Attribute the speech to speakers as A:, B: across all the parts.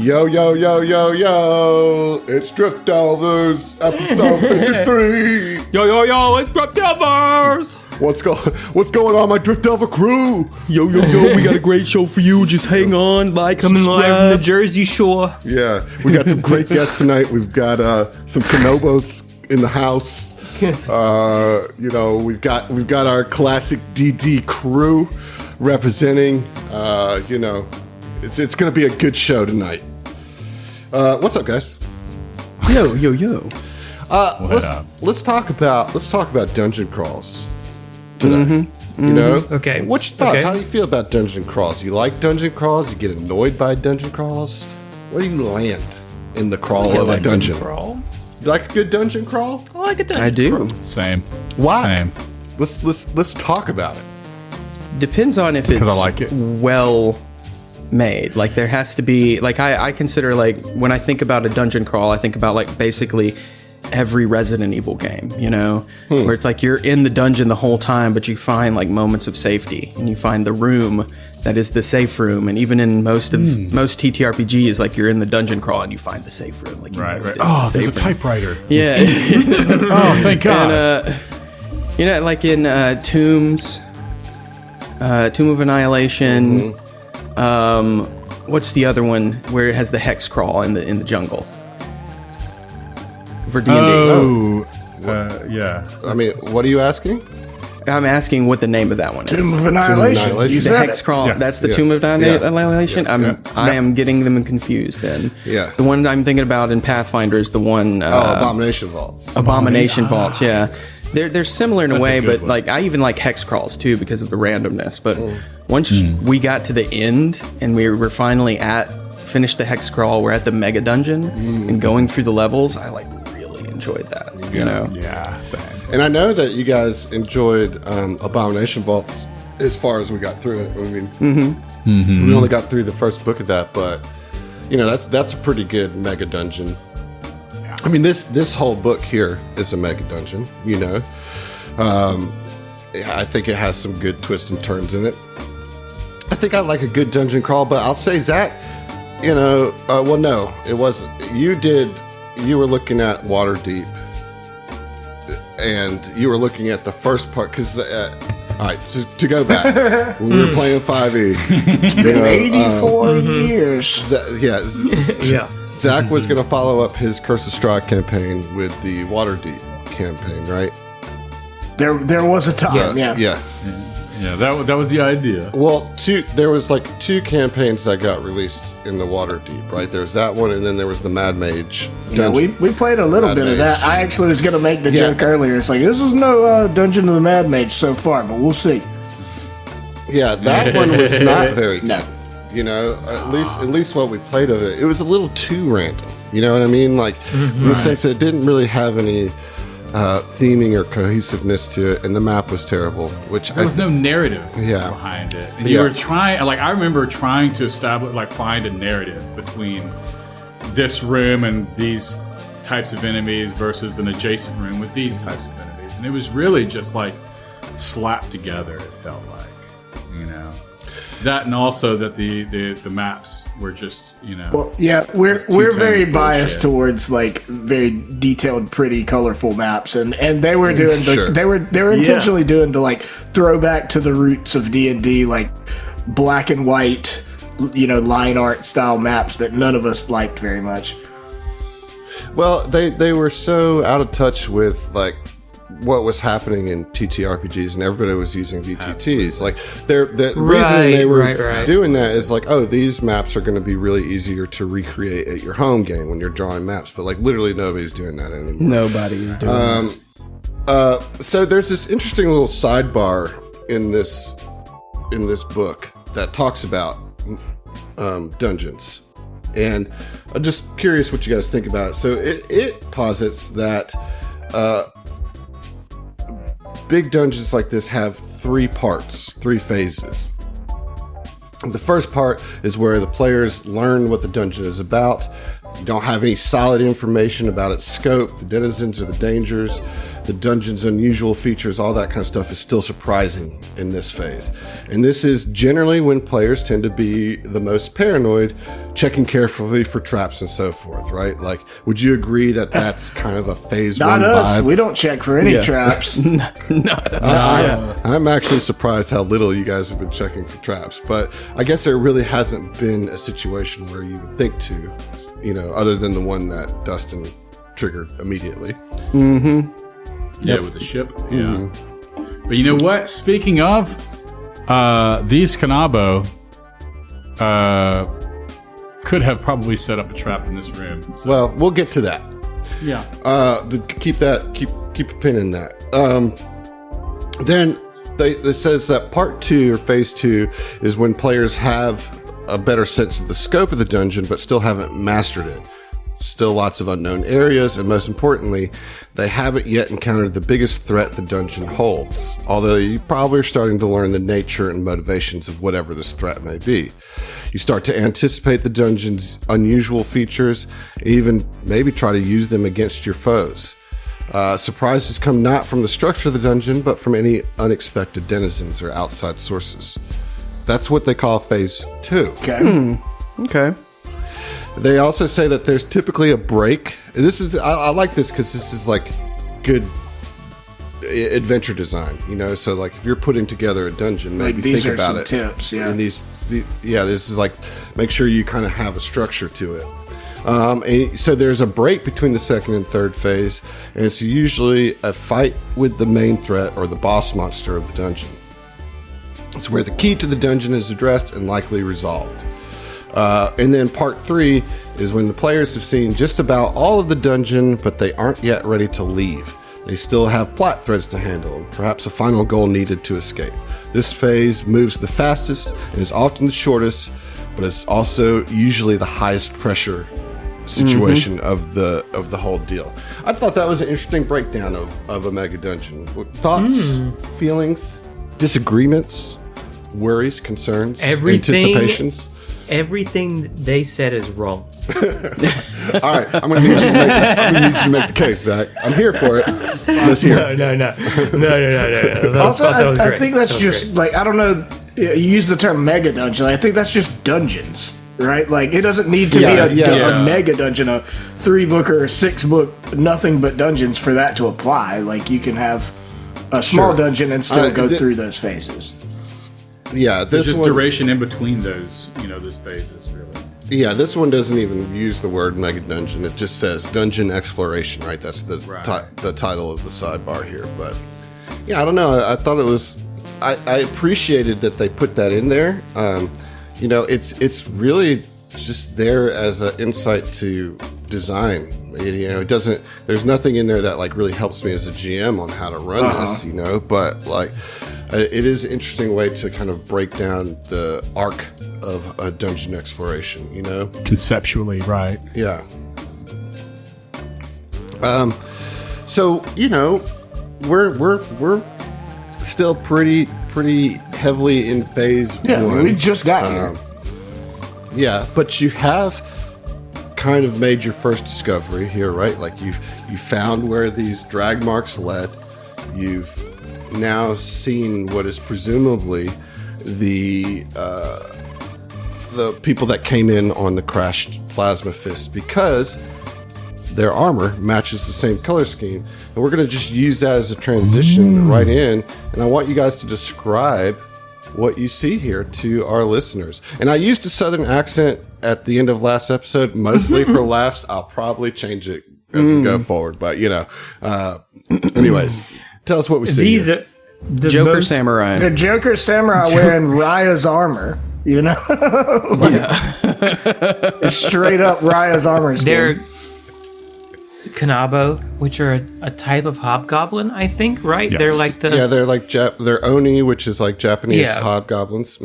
A: Yo, yo, yo, yo, yo. It's Drift Delvers, episode 53.
B: Yo, yo, yo, it's Drift Delvers.
A: What's going on, my Drift Delver crew?
B: Yo, yo, yo, we got a great show for you. Just hang on, coming live from the Jersey Shore.
A: Yeah, we got some great guests tonight. We've got some Kanobos in the house. We've got our classic DD crew representing. It's going to be a good show tonight. What's up, guys?
B: Yo, yo, yo.
A: Let's talk about dungeon crawls today. You know?
B: Okay.
A: What's your thoughts?
B: Okay.
A: How do you feel about dungeon crawls? You like dungeon crawls? You get annoyed by dungeon crawls? Where do you land in the crawl of a dungeon?
B: Crawl?
A: You like a good dungeon crawl?
B: I like a dungeon I do. Crawl.
C: Same.
A: Why?
C: Same.
A: Let's talk about it.
B: Depends on if
C: Because
B: it's
C: I like it.
B: well made. Like there has to be I consider when I think about a dungeon crawl, I think about basically every Resident Evil game, where it's like you're in the dungeon the whole time, but you find moments of safety and you find the room that is the safe room. And even in most TTRPGs, you're in the dungeon crawl and you find the safe room.
C: Right. Oh, there's a typewriter.
B: Yeah.
C: Oh, thank God.
B: And in Tombs, Tomb of Annihilation. What's the other one where it has the hex crawl in the jungle for D&D?
C: Yeah.
A: I mean, what are you asking?
B: I'm asking what the name of that one is.
D: Tomb of Annihilation.
A: You
B: The hex crawl.
C: Yeah.
B: That's the Tomb of Annihilation.
C: Yeah.
B: I am getting them confused. Then.
A: Yeah.
B: The one I'm thinking about in Pathfinder is the one.
A: Abomination Vaults.
B: Abomination Vaults. Yeah. They're similar in a way, but
C: one.
B: I even like hex crawls too because of the randomness. But once we got to the end and we were finally finished the hex crawl, we're at the mega dungeon and going through the levels. I really enjoyed that.
C: Yeah, same.
A: And I know that you guys enjoyed Abomination Vaults as far as we got through it. I mean, we only got through the first book of that, but that's a pretty good mega dungeon. I mean, this whole book here is a mega dungeon. I think it has some good twists and turns in it. I think I like a good dungeon crawl, but I'll say, Zach, no, it wasn't. You were looking at Waterdeep, and you were looking at the first part, because, all right, to go back, when we were playing 5e.
D: It's been 84 years.
A: Yeah. Zach was going to follow up his Curse of Strahd campaign with the Waterdeep campaign, right?
D: There was a time, yeah.
C: Yeah, that was the idea.
A: Well, there was two campaigns that got released in the Waterdeep, right? There's that one, and then there was the Mad Mage.
D: Yeah, we played a little bit of that. I actually was going to make the joke earlier. It's this is no Dungeon of the Mad Mage so far, but we'll see.
A: Yeah, that one was not very good.
D: No.
A: At least what we played of it, it was a little too random. You know what I mean? In the sense that it didn't really have any theming or cohesiveness to it, and the map was terrible.
C: There was no narrative behind it. And you were trying, I remember trying to establish, find a narrative between this room and these types of enemies versus an adjacent room with these types of enemies. And it was really just slapped together, it felt like, That and also that the maps were just
D: Well, yeah, we're very biased towards very detailed, pretty, colorful maps, and they were doing they were intentionally doing the throwback to the roots of D&D, black and white, line art style maps that none of us liked very much.
A: Well, they were so out of touch with what was happening in TTRPGs, and everybody was using VTTs. The reason they were doing that is these maps are going to be really easier to recreate at your home game when you're drawing maps. But literally nobody's doing that anymore.
B: Nobody is doing that.
A: So there's this interesting little sidebar in this book that talks about dungeons, and I'm just curious what you guys think about it. So it posits that big dungeons like this have three phases. The first part is where the players learn what the dungeon is about. You don't have any solid information about its scope, the denizens or the dangers, the dungeon's unusual features, all that kind of stuff is still surprising in this phase. And this is generally when players tend to be the most paranoid, checking carefully for traps and so forth, right? Like, would you agree that that's kind of a phase
D: Not
A: 1
D: us.
A: vibe?
D: We don't check for any traps.
B: Not us.
A: I'm actually surprised how little you guys have been checking for traps, but I guess there really hasn't been a situation where you would think to, other than the one that Dustin triggered immediately.
B: Mm-hmm.
C: Yeah, with the ship. Yeah. But you know what? Speaking of, these Kanabo could have probably set up a trap in this room. So.
A: Well, we'll get to that.
C: Yeah.
A: Keep a pin in that. Then it says that part 2 or phase 2 is when players have a better sense of the scope of the dungeon, but still haven't mastered it. Still lots of unknown areas, and most importantly, they haven't yet encountered the biggest threat the dungeon holds, although you probably are starting to learn the nature and motivations of whatever this threat may be. You start to anticipate the dungeon's unusual features, and even maybe try to use them against your foes. Surprises come not from the structure of the dungeon, but from any unexpected denizens or outside sources. That's what they call phase 2.
D: Okay.
B: Okay.
A: They also say that there's typically a break. And this is I like this because this is like good adventure design, So like if you're putting together a dungeon, maybe think about it.
D: Tips, yeah.
A: And this is like make sure you kind of have a structure to it. And so there's a break between the second and third phase, and it's usually a fight with the main threat or the boss monster of the dungeon. It's where the key to the dungeon is addressed and likely resolved. And then part 3 is when the players have seen just about all of the dungeon, but they aren't yet ready to leave. They still have plot threads to handle and perhaps a final goal needed to escape. This phase moves the fastest and is often the shortest, but it's also usually the highest pressure situation of the whole deal. I thought that was an interesting breakdown of a mega dungeon. Thoughts, feelings, disagreements, worries, concerns, anticipations?
E: Everything they said is wrong.
A: All right, I'm going to need you to make the case, Zach. I'm here for it. Let's hear it.
E: No.
D: Also, I think that's just great. Like, I don't know. You use the term mega dungeon. I think that's just dungeons, right? Like, it doesn't need to be a mega dungeon, a 3-book or a 6-book, nothing but dungeons for that to apply. Like, you can have a small dungeon and still go through those phases.
A: Yeah,
C: there's just duration in between those, those phases, really.
A: Yeah, this one doesn't even use the word mega dungeon. It just says dungeon exploration, right? That's the title of the sidebar here. But yeah, I don't know. I thought it was. I appreciated that they put that in there. It's really just there as an insight to design. It doesn't. There's nothing in there that like really helps me as a GM on how to run this. But like. It is an interesting way to kind of break down the arc of a dungeon exploration,
C: Conceptually, right.
A: Yeah. So, we're still pretty heavily in phase 1.
D: Yeah, we just got here.
A: Yeah, but you have kind of made your first discovery here, right? Like you found where these drag marks led. You've now seen what is presumably the people that came in on the crashed plasma fist, because their armor matches the same color scheme. And we're going to just use that as a transition right in. And I want you guys to describe what you see here to our listeners. And I used a southern accent at the end of last episode, mostly for laughs. I'll probably change it as we go forward. But, anyways. Tell us what we see.
E: These are the
B: Joker Samurai.
D: The Joker Samurai wearing Raya's armor, It's straight up Raya's armor skin.
E: They're Kanabo, which are a type of hobgoblin, I think, right?
C: Yes.
E: They're like the...
A: Yeah, they're like... they're Oni, which is like Japanese hobgoblins.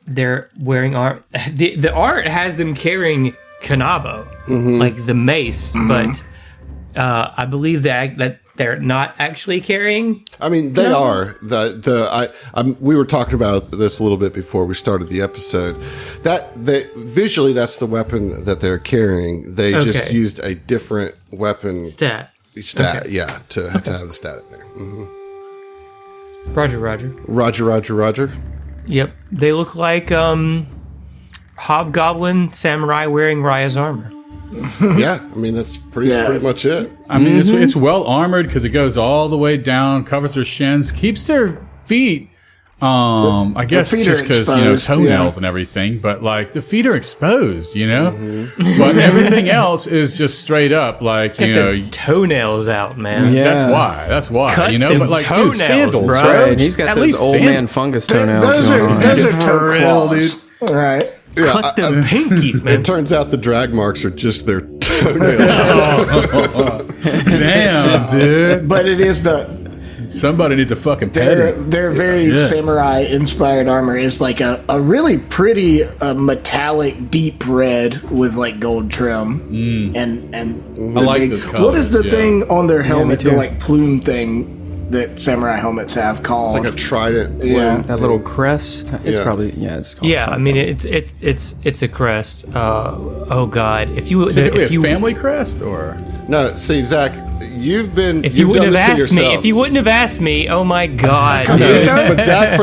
E: They're wearing art. The art has them carrying Kanabo, like the mace, but I believe that they're not actually carrying?
A: I mean, they are. We were talking about this a little bit before we started the episode. Visually, that's the weapon that they're carrying. They just used a different weapon
E: Stat,
A: yeah, to have the stat in there. Mm-hmm.
E: Roger. Yep, they look like hobgoblin samurai wearing Raya's armor.
A: Yeah, I mean that's pretty much it.
C: I mean, it's well armored because it goes all the way down, covers their shins, keeps their feet. I guess just because toenails and everything, but like the feet are exposed, But everything else is just straight up, like
E: Get those toenails out, man.
B: Yeah.
C: That's why,
E: Cut
C: But like,
E: toenails,
C: dude, sandals,
E: bro.
C: bro.
B: And he's got those old man fungus toenails.
D: Those are toe
C: real,
D: claws. All right.
E: Cut them pinkies, man.
A: It turns out the drag marks are just their toenails.
C: Damn, dude.
D: But it is
C: Somebody needs a fucking petting.
D: their very samurai inspired armor is like a really pretty metallic deep red with like gold trim and
C: I like those colors.
D: What is the thing on their helmet,
B: too.
D: the like plume thing that samurai helmets have called?
A: It's like a trident plume.
D: Yeah.
B: That little crest. It's
A: Yeah.
B: probably it's called.
E: Yeah, I
B: something.
E: mean it's a crest. Oh God, if you
C: So
E: if you
C: family crest or
A: No, see, Zach, you've done
E: wouldn't have
A: this to
E: asked
A: yourself.
E: me, if you wouldn't have asked me, oh my God,
A: No,
E: dude.
A: but Zach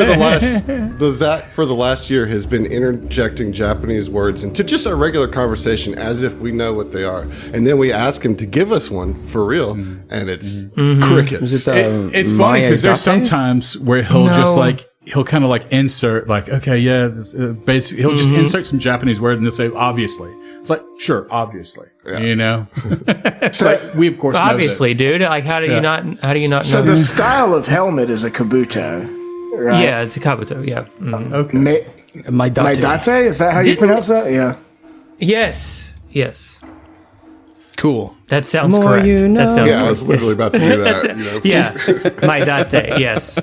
A: for the last year has been interjecting Japanese words into just our regular conversation as if we know what they are, and then we ask him to give us one for real, and it's crickets.
B: Is it
C: it's funny because there's
B: Mayadate?
C: sometimes where he'll just like he'll kind of like insert like basically he'll just insert some Japanese word and he'll say obviously. It's like sure, obviously, It's like we of course know
E: Obviously,
C: this.
E: dude. Like, how do you not know?
D: So the style of helmet is a kabuto, right?
E: Yeah, it's a kabuto. Yeah. Mm.
C: Okay.
B: Maidate.
D: Maidate? Is that how you pronounce that? Yeah.
E: Yes.
B: Cool.
E: That sounds
B: More
E: correct.
B: you know.
E: That sounds
A: Yeah, I was literally about to do that.
E: yeah. Maidate. Yes.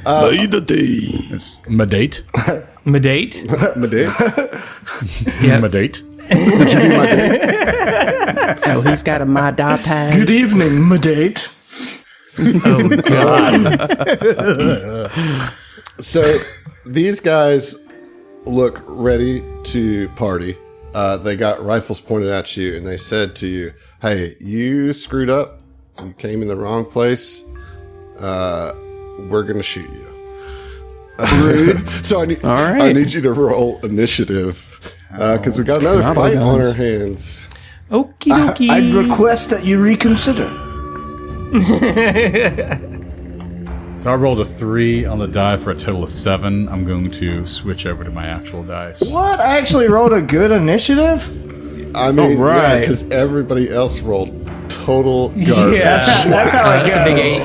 B: Maidate.
C: It's Madate.
E: Madate.
A: Madate?
E: Yeah.
C: Madate.
A: Would you be my date?
B: Oh, he's got a Maidate.
D: Good evening, Madate.
E: Oh God.
A: So these guys look ready to party. They got rifles pointed at you, and they said to you, "Hey, you screwed up. You came in the wrong place. We're gonna shoot you." So I need you to roll initiative because we got another fight on our hands.
E: Okie dokie.
D: I'd request that you reconsider.
C: So I rolled a 3 on the die for a total of 7. I'm going to switch over to my actual dice.
D: What? I actually rolled a good initiative?
A: I mean,
B: right.
A: because everybody else rolled total garbage.
D: That's how it
E: It's a big
D: goes.
E: 8.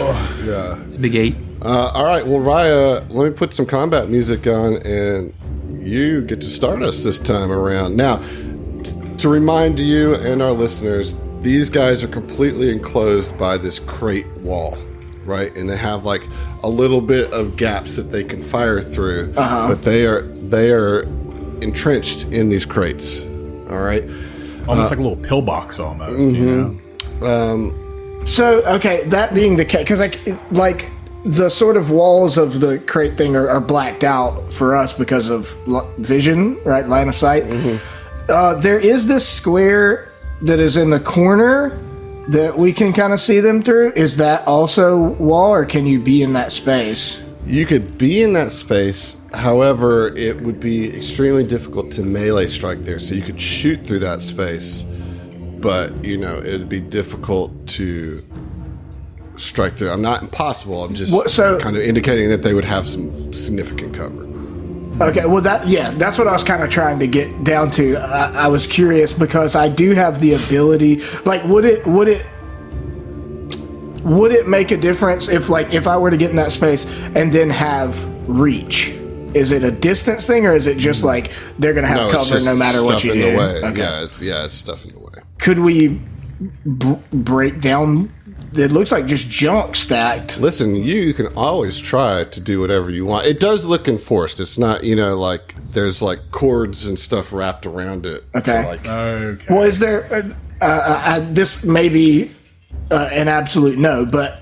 A: Yeah.
E: It's a big 8.
A: All right. Well, Raya, let me put some combat music on, and you get to start us this time around. Now, to remind you and our listeners, these guys are completely enclosed by this crate wall, right? And they have like a little bit of gaps that they can fire through, but they are entrenched in these crates. All right.
C: Almost like a little pillbox almost,
D: So, okay, that being the case, because like the sort of walls of the crate thing are blacked out for us because of vision, right? Line of sight. There is this square that is in the corner that we can kind of see them through. Is that also wall, or can you be in that space?
A: You could be in that space. However, it would be extremely difficult to melee strike there. So you could shoot through that space, but it'd be difficult to strike through. I'm not impossible. I'm just kind of indicating that they would have some significant cover.
D: Okay, well that's what I was kind of trying to get down to. I was curious because I do have the ability. Like, would it make a difference if I were to get in that space and then have reach? Is it a distance thing, or is it just like they're going to have cover no matter what you do?
A: The way.
D: Okay.
A: Yeah, it's stuff in the way.
D: Could we break down? It looks like just junk stacked.
A: Listen, you can always try to do whatever you want. It does look enforced. It's not, like there's like cords and stuff wrapped around it.
D: Okay.
C: Okay.
D: Well, is there? This may be an absolute no, but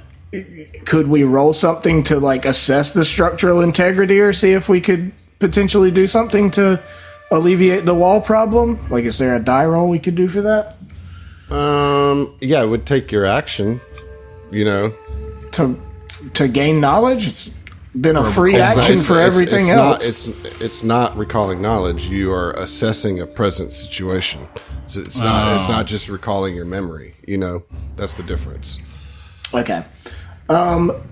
D: could we roll something to like assess the structural integrity or see if we could potentially do something to alleviate the wall problem? Like, is there a die roll we could do for that?
A: Yeah, it would take your action,
D: To gain knowledge. It's been a free action for everything else.
A: It's not recalling knowledge. You are assessing a present situation. So it's not just recalling your memory. That's the difference.
D: Okay. Well,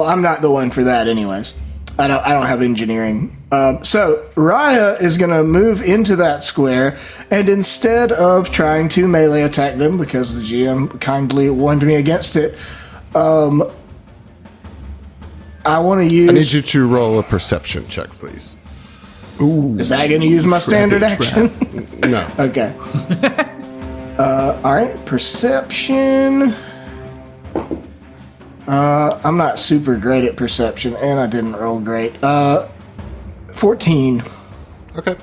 D: I'm not the one for that, anyways. I don't have engineering. So Raya is going to move into that square, and instead of trying to melee attack them, because the GM kindly warned me against it, I want to use...
A: I need you to roll a perception check, please.
D: Ooh. Is that going to use my standard action?
A: No.
D: Okay. All right, perception... I'm not super great at perception, and I didn't roll great. 14.
A: Okay.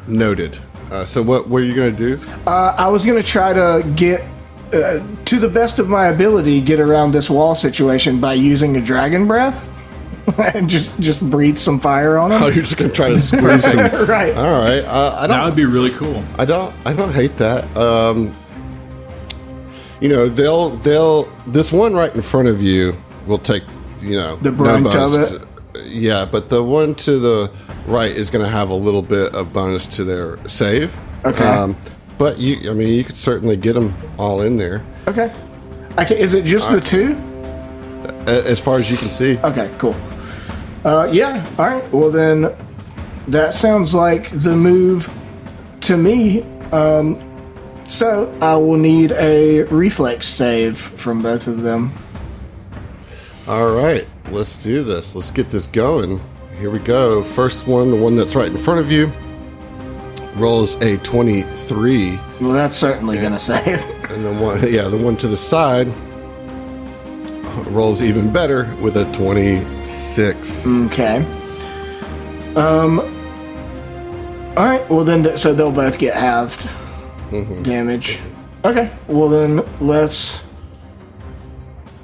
A: Noted. So what were you going to do?
D: I was going to try to get, to the best of my ability, get around this wall situation by using a dragon breath. And just breathe some fire on them.
A: Oh, you're just going to try to squeeze some...
D: Right.
A: All right.
C: That would be really cool.
A: I don't hate that. They'll this one right in front of you will take,
D: the brunt of it.
A: Yeah, but the one to the right is going to have a little bit of bonus to their save.
D: Okay.
A: But you could certainly get them all in there.
D: Okay. Is it just the two?
A: As far as you can see.
D: Okay, cool. Yeah, all right. Well, then that sounds like the move to me. So I will need a reflex save from both of them.
A: All right, let's do this. Let's get this going. Here we go. First one, the one that's right in front of you, rolls a 23.
D: Well, that's certainly going to save.
A: And the one to the side rolls even better with a 26.
D: Okay. All right. Well, then, so they'll both get halved. Damage. Okay, well then let's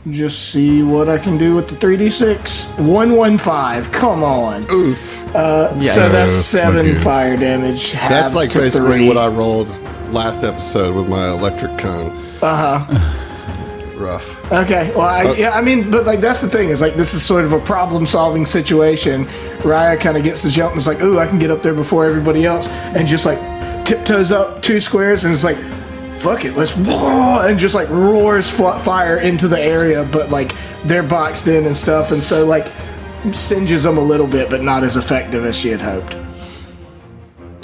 D: just see what I can do with the 3d6. 115. Come on.
A: Oof.
D: So that's 7 fire damage.
A: That's like basically
D: 3.
A: what I rolled last episode with my electric cone. Rough.
D: Okay. Well, but like that's the thing is like this is sort of a problem-solving situation. Raya kind of gets the jump and is like, "Ooh, I can get up there before everybody else," and just like tiptoes up 2 squares and it's like, fuck it, let's whoa, and just like roars fire into the area, but like they're boxed in and stuff, and so like singes them a little bit, but not as effective as she had hoped.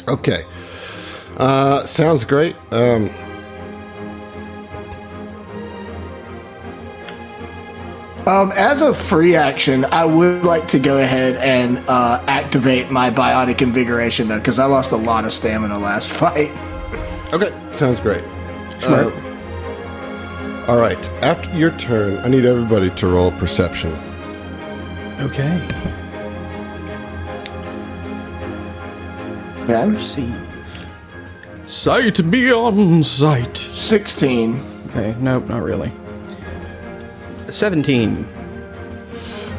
A: Okay. Sounds great.
D: As a free action, I would like to go ahead and activate my biotic invigoration, though, because I lost a lot of stamina last fight.
A: Okay, sounds great.
D: Smart.
A: All right, after your turn, I need everybody to roll perception.
B: Okay.
D: Yeah.
B: Perceive. Sight beyond sight.
D: 16.
B: Okay, nope, not really. 17.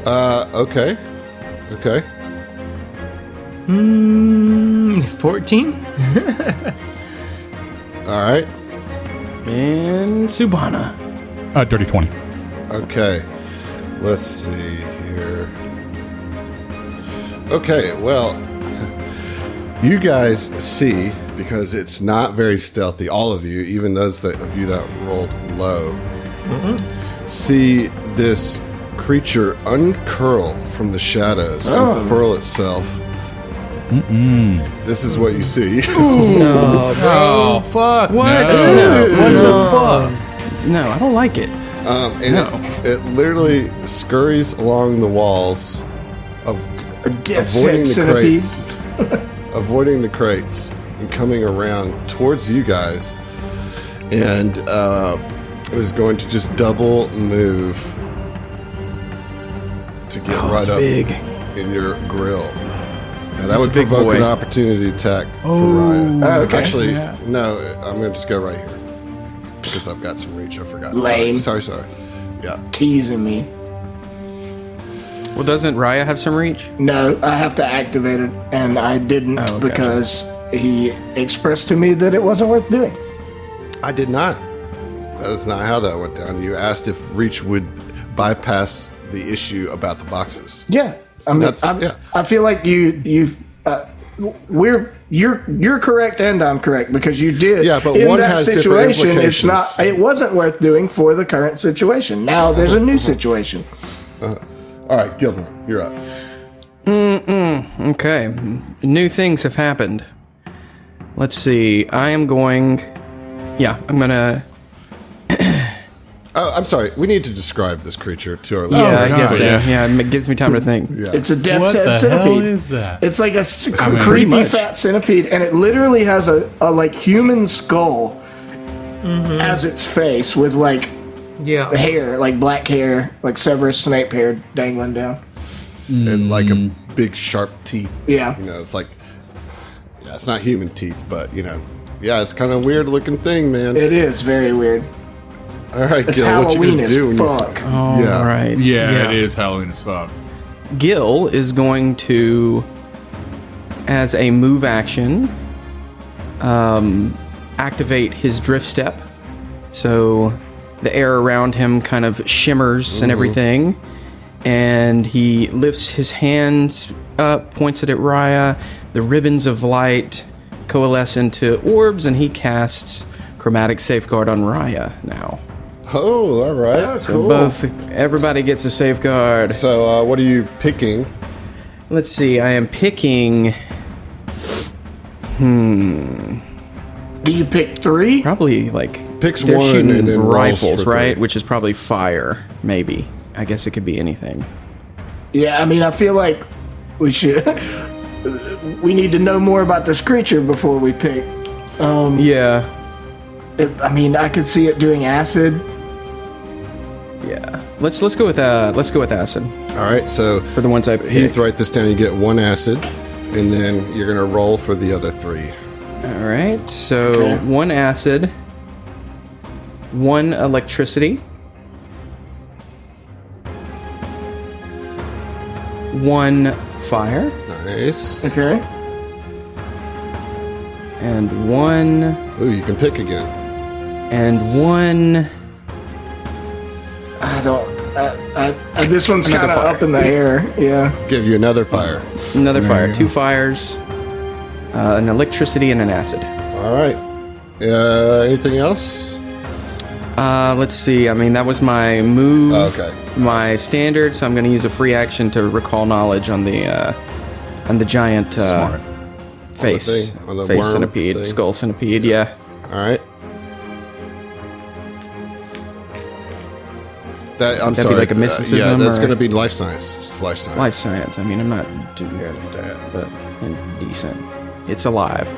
A: Okay.
E: 14.
A: All right.
B: And Subhana.
C: Dirty 20.
A: Okay. Let's see here. Okay, well, you guys see, because it's not very stealthy, all of you, even those of you that rolled low, see this creature uncurl from the shadows, unfurl itself. This is what you see.
B: No, fuck. What?
C: No.
B: What the fuck? No, I don't like it.
A: It literally scurries along the walls, avoiding the crates, and coming around towards you guys, and is going to just double move to get right up in your grill. Now that would provoke an opportunity attack for Ryan.
D: Okay.
A: Actually, no, I'm going to just go right here. because I've got some reach. I forgot.
D: Lame.
A: Sorry. Yeah.
D: Teasing me.
B: Well, doesn't Raya have some reach?
D: No, I have to activate it, and I didn't because he expressed to me that it wasn't worth doing.
A: I did not. That is not how that went down. You asked if reach would bypass the issue about the boxes.
D: Yeah, I mean, I feel like you're correct and I'm correct because you did.
A: Yeah, but
D: in
A: one
D: that
A: has
D: situation,
A: different
D: it's not. It wasn't worth doing for the current situation. Now there's a new situation.
A: All right, Gilmore, you're up.
B: Okay, new things have happened. Let's see. I'm gonna.
A: Oh, I'm sorry. We need to describe this creature to our
B: Yeah,
A: listeners.
B: I guess so. Yeah, it gives me time to think.
A: Yeah.
D: It's a death's
C: What
D: head
C: the
D: centipede.
C: hell is that?
D: It's like a
B: pretty
D: creepy
B: much.
D: fat centipede, and it literally has a like human skull as its face with like hair, like black hair, like Severus Snape hair dangling down.
A: And like a big sharp teeth.
D: Yeah.
A: You know, it's like, it's not human teeth, but it's kind of weird looking thing, man.
D: It is very weird.
A: All right,
D: It's
A: Gil, what you
D: Halloween
A: gonna
D: as
A: do when
D: fuck.
B: All right.
C: Yeah, it is Halloween as fuck.
B: Gil is going to, as a move action, activate his drift step. So the air around him kind of shimmers and everything. And he lifts his hands up, points it at Raya. The ribbons of light coalesce into orbs, and he casts Chromatic Safeguard on Raya now.
A: Oh, all right.
B: So everybody gets a safeguard.
A: So what are you picking?
B: Let's see, I am picking...
D: Do you pick 3?
B: Probably, like...
A: Picks
B: they're
A: one
B: shooting
A: and then rolls
B: rifles,
A: for
B: right?
A: 3.
B: Which is probably fire, maybe. I guess it could be anything.
D: Yeah, I mean, I feel like we need to know more about this creature before we pick.
B: Yeah.
D: I could see it doing acid.
B: Yeah. Let's go with acid.
A: All right, so
B: For the ones I pick.
A: Heath, write this down. You get 1 acid, and then you're going to roll for the other 3.
B: All right, so 1 acid, 1 electricity, 1 fire,
A: Nice.
D: Okay.
B: and 1
A: Ooh, you can pick again.
B: and 1.
D: I don't. This one's
B: Another
D: kind of
B: fire.
D: up in the air. Yeah.
A: Give you another fire.
B: Another fire, 2 fires, an electricity, and an acid.
A: All right. Anything else?
B: Let's see. I mean, that was my move.
A: Okay.
B: My standard. So I'm going to use a free action to recall knowledge on the giant face,
A: On the
B: face
A: worm
B: centipede,
A: thing?
B: skull centipede. Yeah.
A: All right. I'm
B: That'd be
A: sorry.
B: like a mysticism,
A: yeah, that's
B: or-
A: going to be life science. Just life science.
B: Life science. I mean, I'm not too good at that, but decent. It's alive.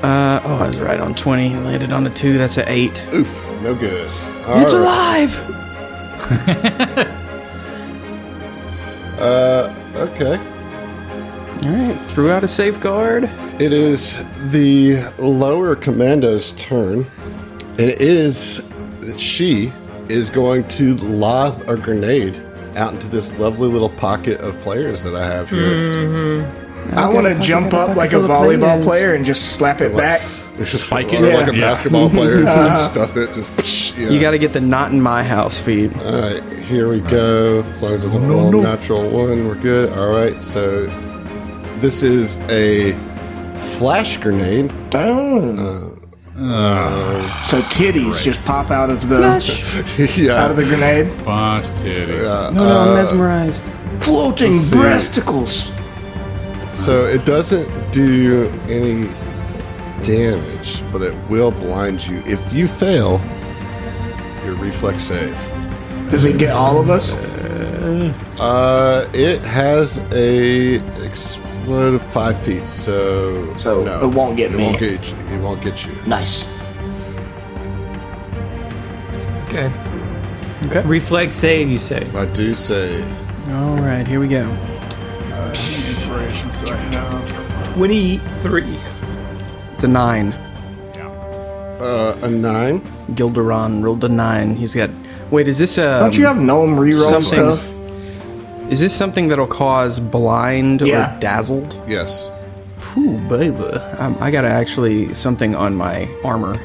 B: I was right on 20. Landed on a 2. That's an 8.
A: Oof. No good.
B: It's alive.
A: Okay.
B: All right. Threw out a safeguard.
A: It is the lower commando's turn, and she is going to lob a grenade out into this lovely little pocket of players that I have here.
D: I want to jump up like a volleyball player and just slap it back.
C: Spike
A: Or
C: it.
A: like a
C: Yeah.
A: basketball player, just stuff it, just
B: You got to get the not in my house feed.
A: All right, here we go. As long as I don't roll a natural 1, we're good. All right, so this is a flash grenade.
D: So titties just pop out of the
A: Yeah.
D: out of the grenade.
C: Bunch of titties.
B: No, I'm mesmerized.
D: Floating
A: Let's see.
D: breasticles.
A: So it doesn't do any damage, but it will blind you. If you fail, your reflex save.
D: Does it get all of us?
A: It has a explode of 5 feet, so no,
D: it won't get me.
A: Won't get you. It won't get you.
D: Nice.
E: Okay.
B: Okay.
E: Reflex save, you say?
A: I do say.
B: All right, here we go.
C: Inspirations do I have?
E: 23.
B: It's a 9.
A: A 9.
B: Gilderon rolled a 9. He's got. Wait, is this a?
D: Don't you have gnome reroll stuff?
B: Is this something that'll cause blind or dazzled?
A: Yes.
B: Ooh, baby. I got actually something on my armor.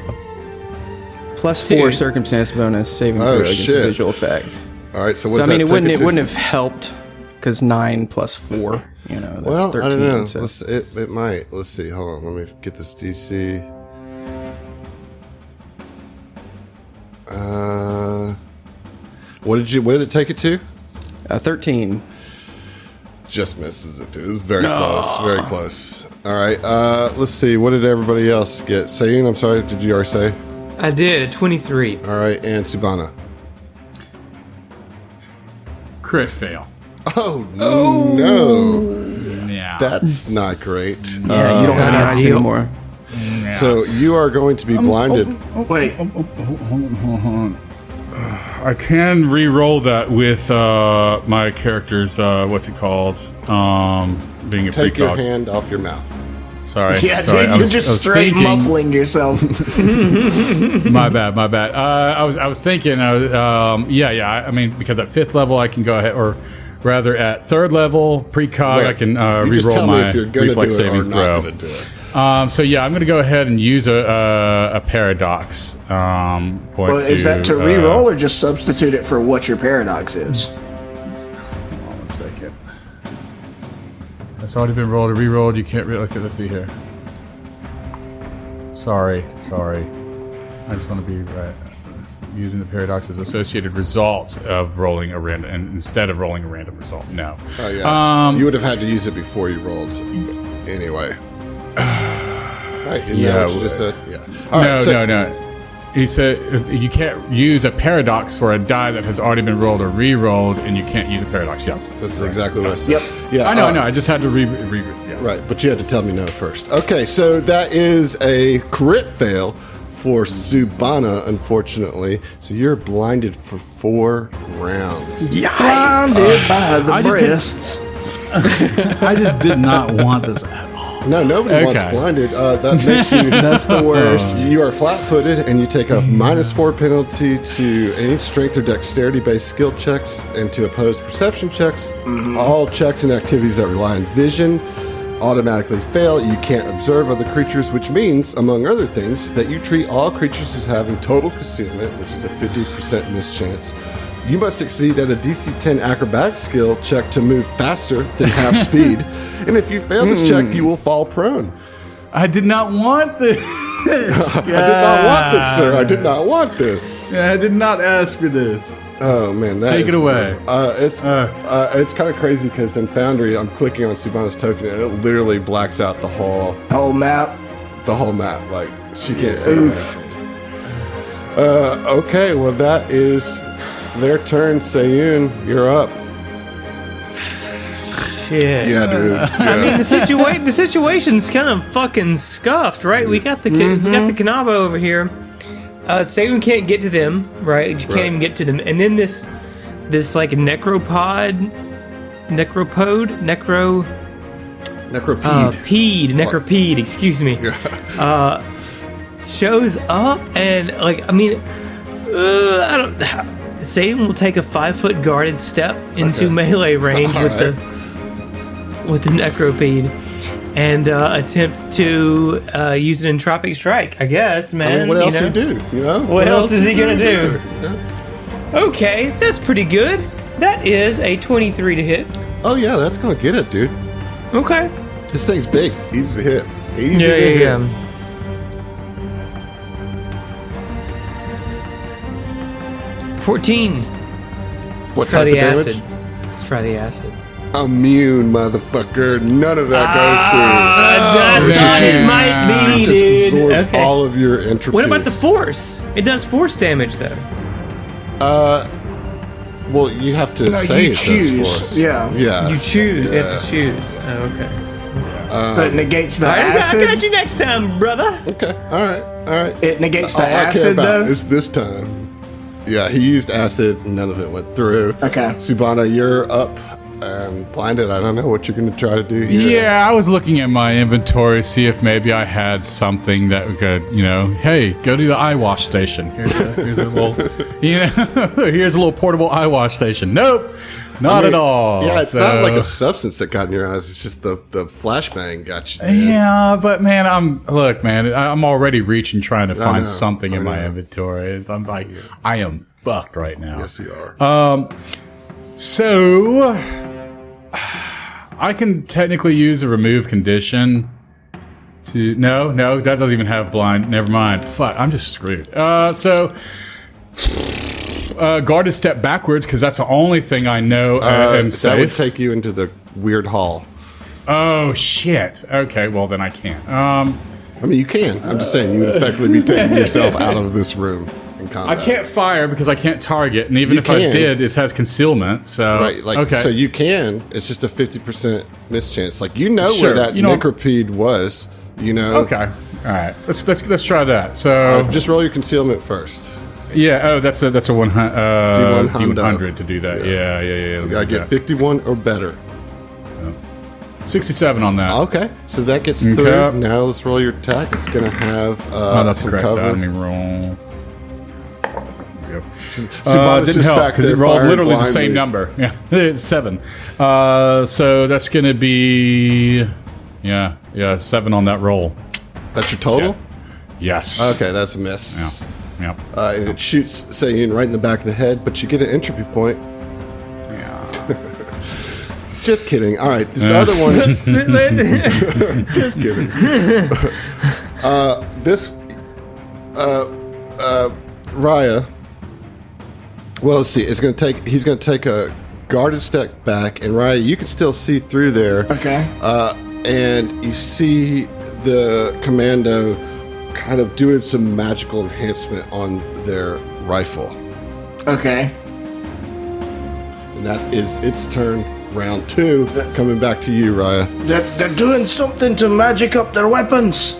B: +4 circumstance bonus saving throw against a visual effect.
A: All right, so what's
B: that?
A: It
B: wouldn't have helped because 9 + 4. You know, that's 13.
A: I don't know.
B: So.
A: It might. Let's see. Hold on. Let me get this DC. What did it take it to?
B: 13.
A: Just misses it, dude. It was very close. Very close. All right. Let's see. What did everybody else get? Saying, I'm sorry. Did you already say?
E: I did. 23.
A: All right. And Subana.
C: Crit fail.
A: Oh, no.
C: Yeah.
A: That's not great.
B: Yeah, you don't have any eyes anymore.
C: Yeah.
A: So you are going to be blinded.
D: Wait.
C: Hold on. I can re-roll that with my character's, what's it called? Being a
A: Take your
C: precog.
A: hand off your mouth.
C: Sorry.
D: Yeah,
C: sorry.
D: dude, you're just straight muffling yourself.
C: My bad. I was thinking, I mean, because at 5th level I can go ahead, or rather at 3rd level precog
A: Right.
C: I can
A: You just
C: re-roll
A: tell me
C: my
A: if you're going to do
C: reflex
A: it or
C: saving
A: not
C: throw.
A: going to do it.
C: So yeah, I'm going to go ahead and use a paradox.
D: Well, is that to re-roll or just substitute it for what your paradox is?
C: Hold on a second. That's already been rolled or re-rolled. You can't really. Okay, let's see here. Sorry. I just want to be right. Using the paradox as associated result of rolling a random, and instead of rolling a random result. No.
A: Oh, yeah. You would have had to use it before you rolled. Anyway. Right, isn't that what you just said? Yeah. All right,
C: No. He said you can't use a paradox for a die that has already been rolled or re-rolled, and you can't use a paradox. Yes.
A: That's exactly what I said.
D: Yep.
A: Yeah,
C: I know. I just had to yeah.
A: Right, but you had to tell me no first. Okay, so that is a crit fail for Subana, unfortunately. So you're blinded for 4 rounds.
D: Blinded by the breasts.
C: I just did not want this at all.
A: No, nobody wants blinded. That makes you...
B: That's the worst.
A: You are flat-footed, and you take a -4 penalty to any strength or dexterity-based skill checks and to opposed perception checks. All checks and activities that rely on vision automatically fail. You can't observe other creatures, which means, among other things, that you treat all creatures as having total concealment, which is a 50% mischance. You must succeed at a DC 10 acrobatic skill check to move faster than half speed. And if you fail this check, you will fall prone.
C: I did not want this.
A: I did not want this, sir. I did not want this.
C: I did not ask for this.
A: Oh, man.
C: Take it away.
A: It's kind of crazy because in Foundry, I'm clicking on Subana's token and it literally blacks out the whole
D: map.
A: The whole map. Like, she can't see anything. Okay, well, that is... their turn. Sayun, you're up.
E: Shit.
A: Yeah, dude. Yeah.
E: I mean, the situation's kind of fucking scuffed, right? We got the Kanabo over here. Sayun can't get to them, right? You can't even get to them. And then this like necropede, excuse me. Shows up and like, I mean, I don't. Sayun will take a 5-foot guarded step into melee range with the necropede and attempt to use an entropic strike. I guess, man.
A: I mean, what else he do? You know?
E: What else is he gonna do? Okay, that's pretty good. That is a 23 to hit.
A: Oh yeah, that's gonna get it, dude.
E: Okay.
A: This thing's big. Easy to hit. Easy to hit.
E: 14.
A: What type of damage?
E: Acid. Let's try the acid.
A: Immune, motherfucker. None of that goes through.
E: It might be,
A: It just
E: dude.
A: absorbs all of your entropy.
E: What about the force? It does force damage, though.
A: Well, you have to say it does force.
D: Yeah.
E: You choose. You have to choose. Oh, okay.
D: But it negates the
E: I
D: acid.
E: got you next time, brother.
A: Okay. All right.
D: It negates the
A: All I care
D: acid,
A: about
D: though.
A: is this time. Yeah, he used acid. None of it went through.
D: Okay.
A: Subana, you're up. Blinded, I don't know what you're going to try to do here.
C: Yeah, I was looking at my inventory to see if maybe I had something that could, hey, go to the eye wash station. Here's a little, here's a little portable eye wash station. Nope, not at all.
A: Yeah, it's not like a substance that got in your eyes. It's just the flashbang got you. Man.
C: Yeah, but man, I'm already reaching trying to find something in my inventory. I'm like, I am fucked right now.
A: Yes, you are.
C: So I can technically use a remove condition to no, that doesn't even have blind. Never mind. Fuck, I'm just screwed. So guarded step backwards because that's the only thing I know and safe.
A: That would take you into the weird hall.
C: Oh shit. Okay, well then I can't.
A: I mean, you can. I'm just saying you would effectively be taking yourself out of this room. I
C: can't fire because I can't target, and even if I did, it has concealment. So
A: right, so you can. It's just a 50% mischance. Like where that necropede was.
C: Okay, all right. Let's try that. So
A: just roll your concealment first.
C: Yeah. Oh, that's a D100 to do that. Yeah.
A: You gotta get 51 or better.
C: 67 on that.
A: Okay, so that gets through. Now let's roll your attack. It's gonna have
C: that's
A: some
C: correct.
A: cover.
C: Let me roll.
A: Didn't
C: help because it rolled literally the same number. Yeah, it's 7. So that's going to be 7 on that roll.
A: That's your total?
C: Yeah. Yes.
A: Okay, that's a miss.
C: Yeah.
A: And it shoots Sayun right in the back of the head, but you get an entropy point.
C: Yeah.
A: Just kidding. All right, this other one. Just kidding. Raya. Well, let's see. He's going to take a guarded step back, and Raya, you can still see through there.
D: Okay.
A: And you see the commando kind of doing some magical enhancement on their rifle.
D: Okay.
A: And that is its turn. Round 2, coming back to you, Raya.
D: They're doing something to magic up their weapons.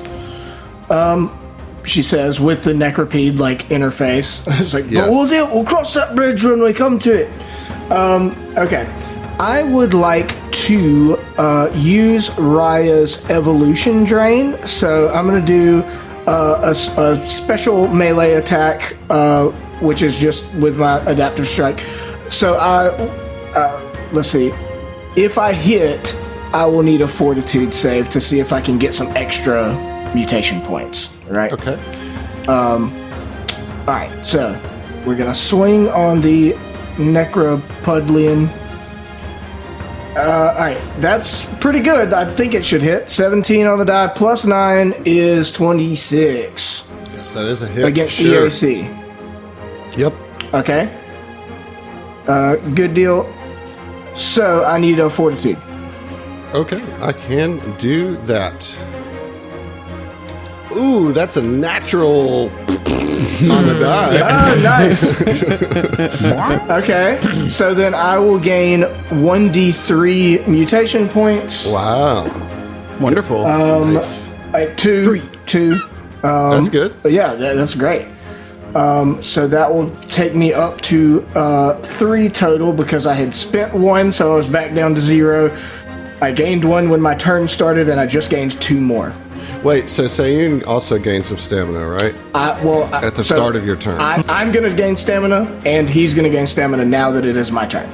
D: She says with the necropede interface. It's like, yes. But we'll cross that bridge when we come to it. Okay. I would like to use Raya's evolution drain. So I'm going to do a special melee attack, which is just with my adaptive strike. So let's see. If I hit, I will need a fortitude save to see if I can get some extra mutation points. Right.
A: Okay.
D: All right. So we're gonna swing on the Necropudlian. All right. That's pretty good. I think it should hit. 17 on the die plus 9 is 26.
A: Yes, that is a hit
D: against EAC.
A: Yep.
D: Okay. Good deal. So I need a fortitude.
A: Okay, I can do that. Ooh, that's a natural on the die.
D: Oh, nice. Okay, so then I will gain 1d3 mutation points.
A: Wow.
B: Wonderful.
A: Nice.
D: Two.
A: That's good.
D: Yeah, that's great. So that will take me up to 3 total because I had spent 1, so I was back down to 0. I gained 1 when my turn started, and I just gained 2 more.
A: Wait, so Sayun also gained some stamina, right? At the start of your turn.
D: I'm going to gain stamina, and he's going to gain stamina now that it is my turn.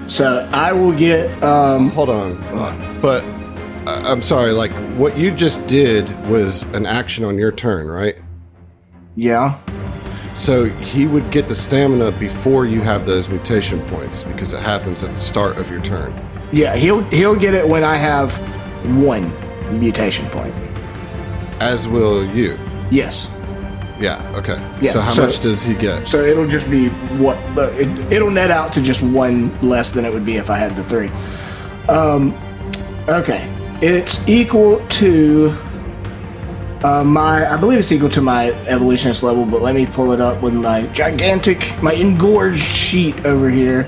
D: So I will get...
A: Hold on. But I'm sorry, what you just did was an action on your turn, right?
D: Yeah.
A: So he would get the stamina before you have those mutation points because it happens at the start of your turn.
D: Yeah, he'll get it when I have 1 mutation point.
A: As will you.
D: Yes.
A: Yeah, okay.
D: Yeah,
A: so how much does he get?
D: So it'll just be it'll net out to just 1 less than it would be if I had the 3. Okay. It's equal to I believe it's equal to my evolutionist level, but let me pull it up with my engorged sheet over here.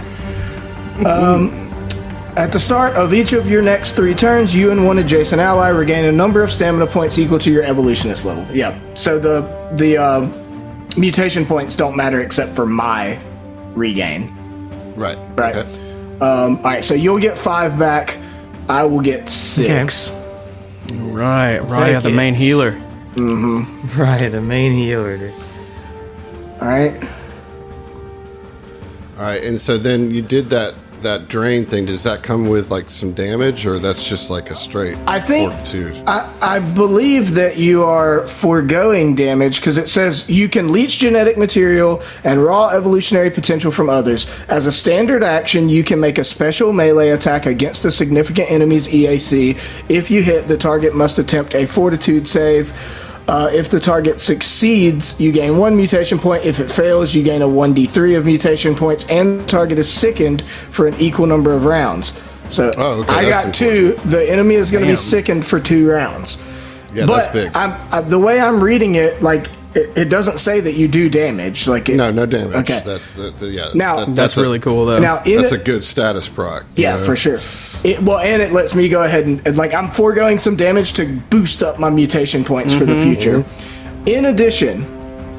D: At the start of each of your next 3 turns, you and 1 adjacent ally regain a number of stamina points equal to your evolutionist level. Yeah. So the mutation points don't matter except for my regain.
A: Right.
D: Right.
A: Okay.
D: All right, so you'll get 5 back. I will get 6.
E: Okay.
B: Right, Raya, the main healer.
E: Mm-hmm. Right, the main healer.
D: All right.
A: All right, and so then you did that drain thing. Does that come with like some damage, or that's just like a straight fortitude?
D: I believe that you are foregoing damage because it says you can leech genetic material and raw evolutionary potential from others. As a standard action, you can make a special melee attack against a significant enemy's EAC. If you hit, the target must attempt a fortitude save. If the target succeeds, you gain 1 mutation point. If it fails, you gain a 1d3 of mutation points, and the target is sickened for an equal number of rounds. So I got 2. The enemy is going to be sickened for 2 rounds.
A: Yeah,
D: but
A: that's big.
D: The way I'm reading it, like it doesn't say that you do damage. Like
A: no damage.
D: Okay.
B: That's really cool though.
D: Now
A: that's a good status proc.
D: Yeah, for sure. And it lets me go ahead and like I'm foregoing some damage to boost up my mutation points for the future. In addition,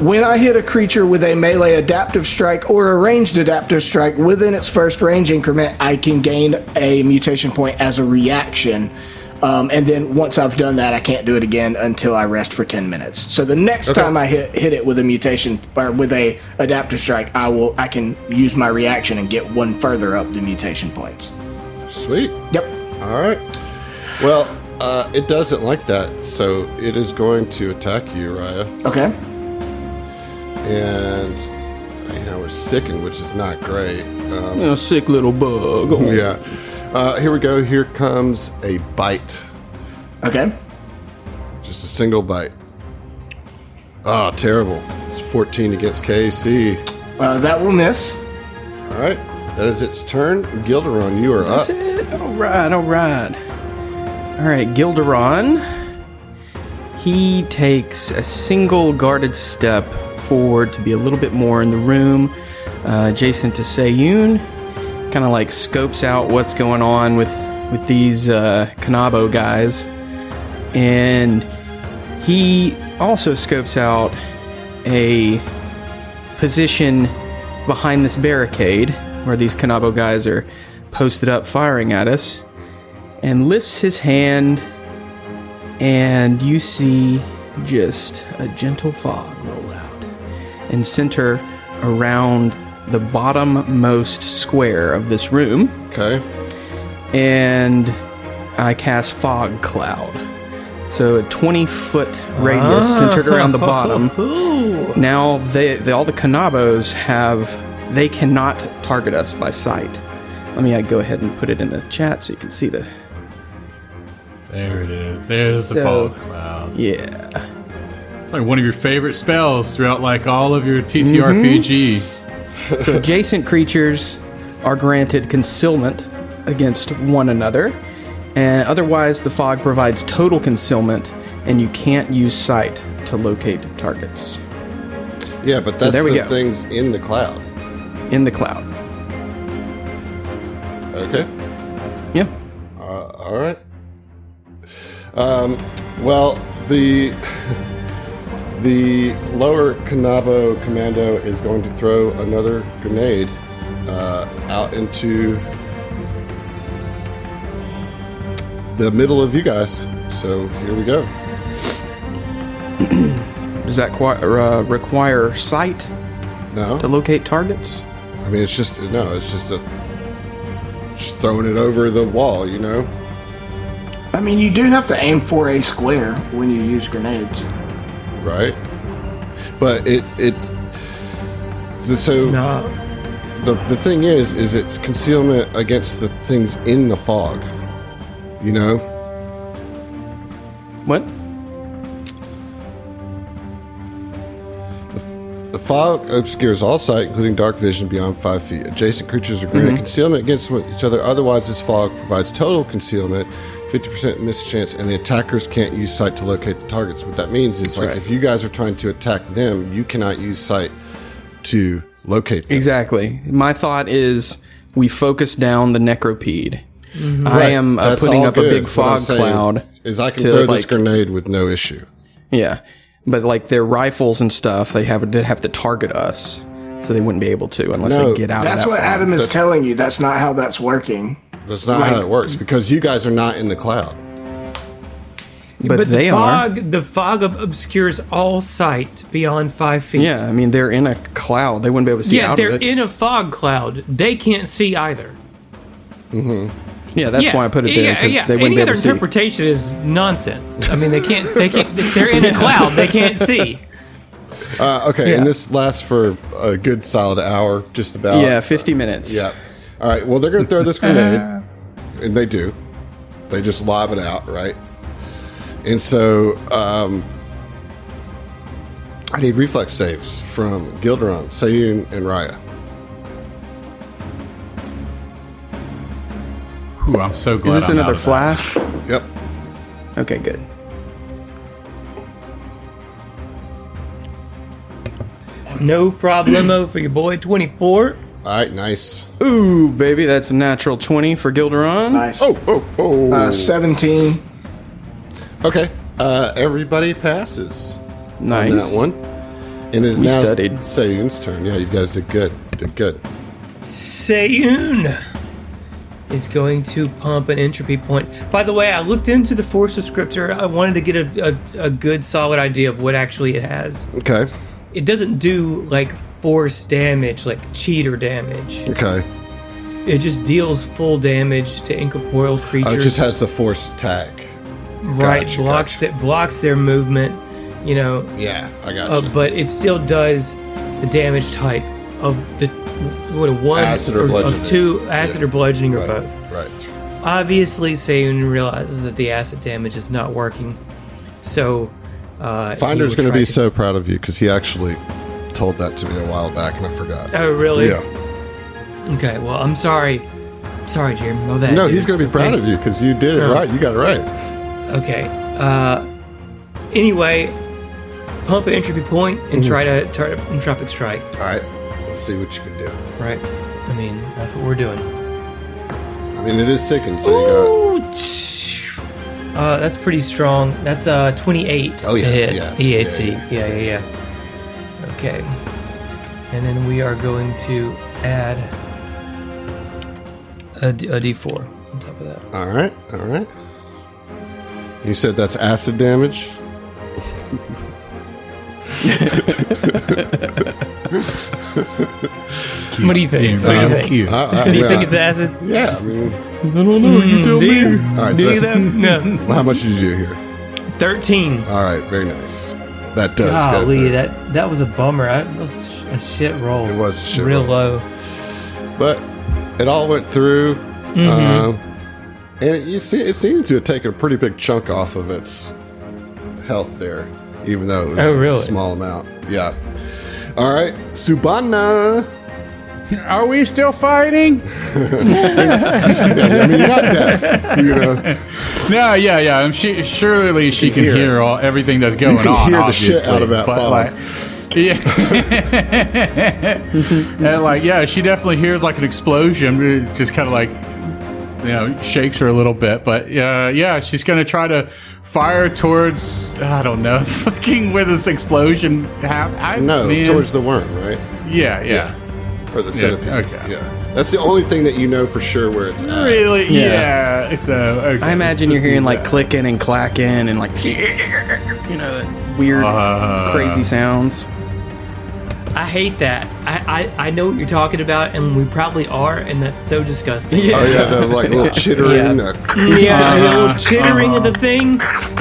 D: when I hit a creature with a melee adaptive strike or a ranged adaptive strike within its first range increment, I can gain a mutation point as a reaction. And then once I've done that, I can't do it again until I rest for 10 minutes. So the next time I hit it with a mutation or with a adaptive strike, I can use my reaction and get 1 further up the mutation points.
A: Sweet.
D: Yep.
A: All right. Well, it doesn't like that, so it is going to attack you, Raya.
D: Okay.
A: And we're sickened, which is not great.
B: Sick little bug.
A: Yeah. Here we go. Here comes a bite.
D: Okay.
A: Just a single bite. Oh, terrible. It's 14 against KC.
D: That will miss.
A: All right. That is its turn. Gilderon, you are
B: That's
A: up.
B: It. All right. All right, Gilderon. He takes a single guarded step forward to be a little bit more in the room, adjacent to Seiyun. Kind of like scopes out what's going on with these Kanabo guys. And he also scopes out a position behind this barricade where these Kanabo guys are posted up firing at us, and lifts his hand, and you see just a gentle fog roll out and center around the bottommost square of this room.
A: Okay.
B: And I cast Fog Cloud. So a 20-foot radius centered around the bottom. Now all the Kanabos they cannot target us by sight. Let me go ahead and put it in the chat so you can see the...
C: There it is. There's the Fog Cloud.
B: Yeah.
C: It's like one of your favorite spells throughout like all of your TTRPG.
B: So adjacent creatures are granted concealment against one another, and otherwise the fog provides total concealment, and you can't use sight to locate targets.
A: Yeah, but that's the things in the cloud.
B: In the cloud.
A: Okay.
B: Yeah.
A: All right. Well, the lower Kanabo commando is going to throw another grenade out into the middle of you guys. So here we go.
B: Does that require sight
A: No.
B: to locate targets?
A: I mean, it's just throwing it over the wall, you know?
D: I mean, you do have to aim for a square when you use grenades.
A: Right? But the thing is it's concealment against the things in the fog. You know?
B: What?
A: The fog obscures all sight, including dark vision beyond 5 feet. Adjacent creatures are granted concealment against each other. Otherwise, this fog provides total concealment, 50% miss chance, and the attackers can't use sight to locate the targets. What that means is, if you guys are trying to attack them, you cannot use sight to locate them.
B: Exactly. My thought is we focus down the necropede.
A: Mm-hmm.
B: I am putting up a big fog cloud.
A: Is I can throw this grenade with no issue.
B: Yeah. But like their rifles and stuff, they have to target us. so they wouldn't be able to unless they get out.
D: That's
B: of that
D: what
B: fog.
D: Adam is telling you. That's not how that's working.
A: That's not how it works because you guys are not in the cloud.
B: But they are.
E: The fog obscures all sight beyond 5 feet.
B: Yeah, I mean they're in a cloud. They wouldn't be able to see out of it.
E: Yeah, they're in a fog cloud. They can't see either.
B: Yeah, that's why I put it there because they wouldn't
E: Any
B: be
E: other
B: able to see.
E: interpretation is nonsense. I mean, they can't. They're in a cloud. They can't see.
A: Okay, and this lasts for a good solid hour, just about.
B: Yeah, 50 minutes.
A: Yeah. All right. Well, they're going to throw this grenade, and they do. They just lob it out, right? And so I need reflex saves from Gilderon, Sayun, and Raya.
C: Ooh, I'm so glad.
B: Is this
C: I'm
B: another
C: out of
B: flash?
A: Yep.
B: Okay, good.
E: No problemo for your boy. 24.
A: All right. Nice.
B: Ooh, baby, that's a natural 20 for Gilderon.
D: Nice.
A: Oh.
D: 17.
A: Okay. Everybody passes.
B: Nice.
A: On that one. And it is
B: We
A: now
B: studied.
A: Sayun's turn. Yeah, you guys did good. Did good.
E: Sayun is going to pump an entropy point. By the way, I looked into the force descriptor. I wanted to get a good, solid idea of what actually it has.
A: Okay.
E: It doesn't do like force damage, like cheater damage.
A: Okay.
E: It just deals full damage to incorporeal creatures.
A: It just has the force tag.
E: right,
A: Gotcha.
E: blocks their movement. You know.
A: Yeah, I got you.
E: But it still does the damage type of the one
A: Acid or bludgeoning.
E: of two acid or bludgeoning or both.
A: Right.
E: Obviously, Sayun realizes that the acid damage is not working, so
A: Finder's going to be so proud of you because he actually told that to me a while back and I forgot.
E: Oh, really?
A: Yeah.
E: Okay. Well, I'm sorry. Sorry, Jeremy. My bad.
A: No,
E: dude.
A: he's going to be proud of you because you did it right. You got it right.
E: Okay. Anyway, pump an entropy point and try to entropic strike.
A: All right. Let's see what you can do.
E: Right. I mean, that's what we're doing.
A: I mean, it is sickened, so
E: Ooh, that's pretty strong. That's 28 to hit EAC. Yeah. Okay. And then we are going to add a D4 on top of that.
A: All right. You said that's acid damage?
E: What do you think? What do you think?
C: Cute.
E: Do you think it's acid?
A: Yeah, I mean,
C: I don't know. You tell
E: Do you?
C: me.
A: all right.
E: Do
A: So
E: you
A: that's,
E: though? No.
A: how much did you do here?
E: 13.
A: All right, very nice. That does
E: Golly,
A: go.
E: that was a bummer. That was a shit roll.
A: It was a shit
E: real
A: roll.
E: low.
A: But it all went through, and you see, it seems to have taken a pretty big chunk off of its health there, even though it was
E: really?
A: a small amount. Yeah. All right, Subana.
C: Are we still fighting?
A: I mean, you're not deaf, you know.
C: No, yeah. Surely she can
A: hear
C: hear everything that's going
A: You can
C: on.
A: hear the
C: obviously,
A: shit out of that
C: but,
A: fog.
C: like, yeah. And like, yeah, she definitely hears like an explosion. It just kind of like, shakes her a little bit. But yeah, she's gonna try to fire towards, I don't know, fucking where this explosion happened.
A: Towards the worm, right?
C: Yeah.
A: Or the centipede.
C: okay.
A: Yeah. That's the only thing that you know for sure where it's at.
C: Really?
B: Yeah.
C: Yeah. So okay,
B: I imagine you're hearing like clicking and clacking and like, weird, crazy sounds.
E: I hate that. I know what you're talking about, and we probably are, and that's so disgusting.
A: Oh yeah, the like little chittering.
E: Yeah. The little chittering of the thing.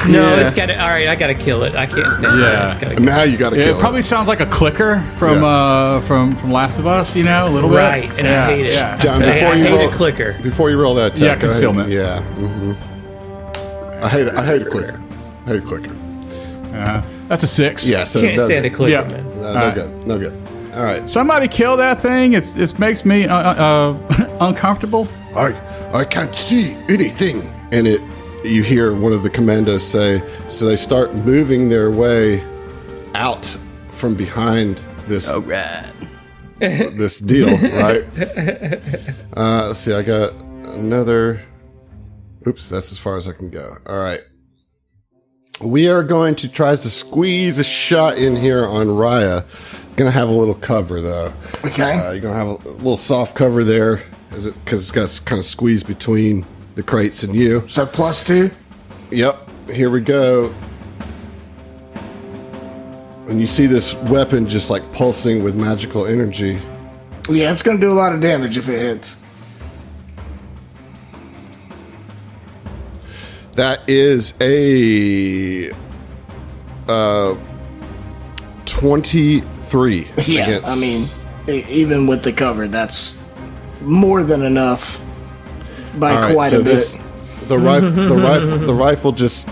E: No, it's got to. All right, I got to kill it. I can't stand it. It's gotta
A: And now you got to kill
C: it probably sounds like a clicker from Last of Us, a little bit.
E: Right, and I hate it.
C: Yeah.
A: John,
E: I
A: before you
E: hate
A: roll,
E: a clicker.
A: Before you roll that attack, go ahead.
C: concealment.
A: Yeah. I hate a clicker. I hate a clicker.
C: That's a 6.
A: Yeah, so
E: Can't stand a clicker,
C: Yeah.
E: man.
A: No good. All right.
C: Somebody kill that thing. It makes me uncomfortable.
A: I can't see anything. And you hear one of the commandos say, so they start moving their way out from behind this this deal, right? Let's see, I got another. Oops, that's as far as I can go. All right. We are going to try to squeeze a shot in here on Raya. Gonna have a little cover though.
D: Okay.
A: You're gonna have a little soft cover there, because it's got kind of squeezed between the crates and you.
D: So +2.
A: Yep. Here we go. And you see this weapon just like pulsing with magical energy.
D: Yeah, it's gonna do a lot of damage if it hits.
A: That is a 23.
D: Yeah,
A: against.
D: I mean, even with the cover, that's more than enough by quite a bit.
A: The rifle just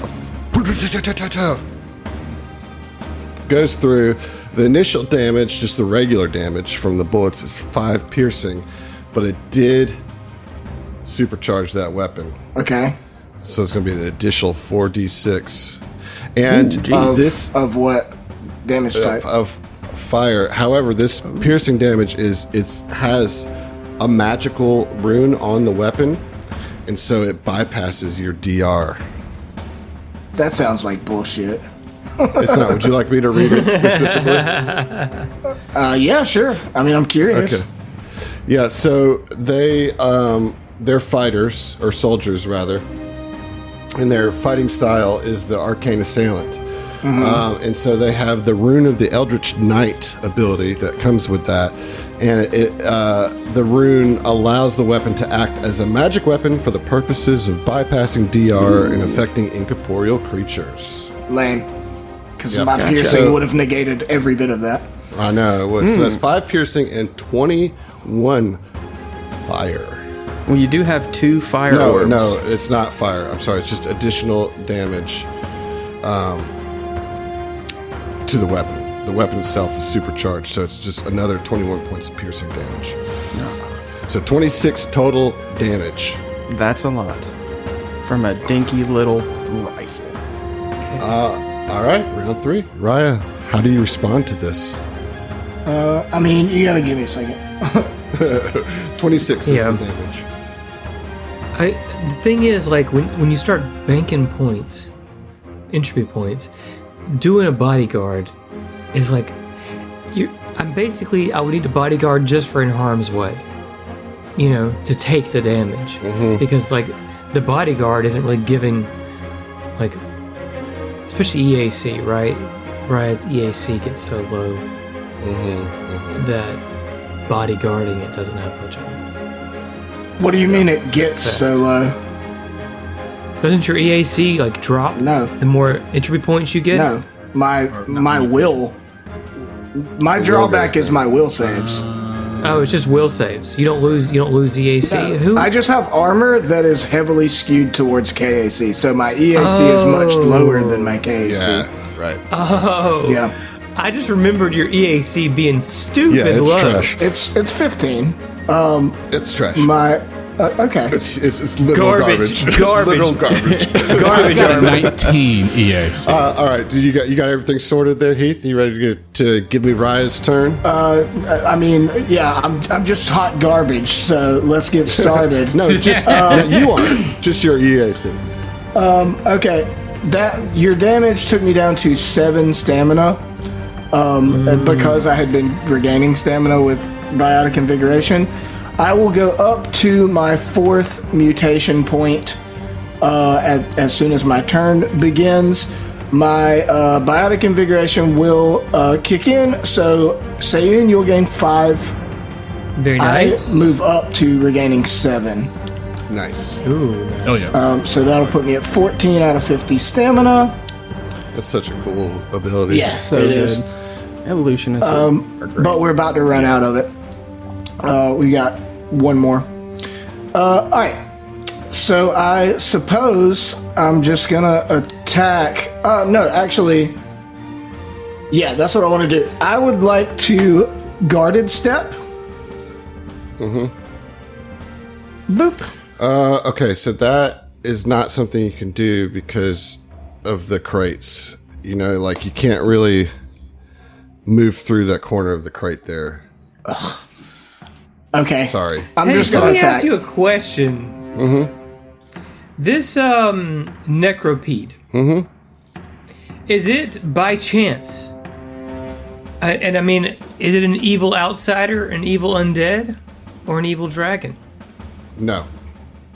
A: goes through. The initial damage, just the regular damage from the bullets, is 5 piercing, but it did supercharge that weapon.
D: Okay.
A: So it's going to be an additional 4d6. And
D: of what damage type?
A: Of fire. However, this piercing damage has a magical rune on the weapon, and so it bypasses your DR.
D: That sounds like bullshit.
A: It's not. Would you like me to read it specifically?
D: Yeah, sure. I mean, I'm curious.
A: Okay. Yeah, so they're fighters, or soldiers rather, and their fighting style is the Arcane Assailant. Mm-hmm. And so they have the Rune of the Eldritch Knight ability that comes with that, and the rune allows the weapon to act as a magic weapon for the purposes of bypassing DR and affecting incorporeal creatures.
D: Lame. Because my piercing would have negated every bit of that.
A: I know, it would. So that's 5 piercing and 21 fire.
B: Well, you do have 2 fire orbs.
A: No, it's not fire. I'm sorry, it's just additional damage to the weapon. The weapon itself is supercharged, so it's just another 21 points of piercing damage. So 26 total damage.
B: That's a lot. From a dinky little rifle.
A: All right, round 3. Raya, how do you respond to this?
D: I mean, you gotta give me a second.
A: 26 is the damage.
E: The thing is, like, when you start banking points, entropy points, doing a bodyguard is like, I would need a bodyguard just for in harm's way, to take the damage. Mm-hmm. Because, like, the bodyguard isn't really giving, like, especially EAC, right? Raya's EAC gets so low that bodyguarding it doesn't have much of it.
D: What do you mean it gets so low?
E: Doesn't your EAC like drop?
D: No.
E: The more entropy points you get?
D: No. My will. My drawback is my will saves.
E: Oh, it's just will saves. You don't lose EAC.
D: No. I just have armor that is heavily skewed towards KAC, so my EAC is much lower than my KAC.
A: Yeah, right.
E: Oh.
D: Yeah.
E: I just remembered your EAC being stupid
A: it's
E: low.
A: Trash.
D: It's 15.
A: It's trash.
D: Okay.
A: It's literal garbage. Literal garbage.
C: Garbage are 19 EAC.
A: All right. You got everything sorted there, Heath? You ready to give me Raya's turn?
D: I mean, yeah. I'm just hot garbage. So let's get started.
A: No, just you are just your EAC.
D: Okay. Your damage took me down to 7 stamina. Because I had been regaining stamina with biotic invigoration. I will go up to my 4th mutation point as soon as my turn begins. My biotic invigoration will kick in, so Sayun, you'll gain 5.
E: Very nice.
D: I move up to regaining 7.
A: Nice.
E: Ooh.
C: Oh, yeah.
D: So that'll put me at 14 out of 50 stamina.
A: That's such a cool ability.
D: Yeah,
B: So
D: it
B: good.
D: is.
B: Evolutionists are great.
D: But we're about to run out of it. We got one more. Alright. So I suppose I'm just gonna attack. No, actually. Yeah, that's what I want to do. I would like to guarded step.
A: Mm-hmm.
D: Boop.
A: Okay, so that is not something you can do because of the crates. Like you can't really move through that corner of the crate there.
D: Ugh. Okay.
A: Sorry.
D: I'm just gonna
E: let me
D: attack.
E: ask you a question.
A: Mm-hmm.
E: This necropede.
A: Mm-hmm.
E: Is it by chance And I mean, is it an evil outsider, an evil undead, or an evil dragon?
A: No.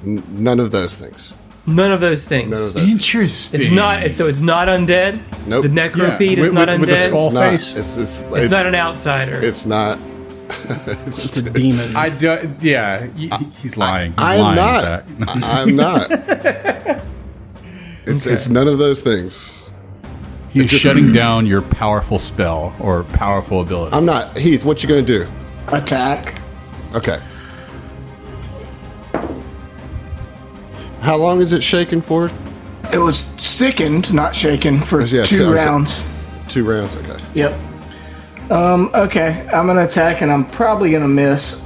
A: None of those things.
E: None of those things.
C: Interesting.
E: It's not. So it's not undead.
A: Nope.
E: The necropede is not undead.
C: With a skull face.
E: It's not an outsider.
A: It's not.
B: It's a demon.
C: He's lying.
A: I'm not. It's none of those things.
C: He's shutting down your powerful spell or powerful ability.
A: I'm not. Heath, what you gonna do?
D: Attack.
A: Okay. How long is it shaken for?
D: It was sickened, not shaken, for 2 rounds.
A: 2 rounds, okay.
D: Yep. Okay, I'm gonna attack and I'm probably gonna miss.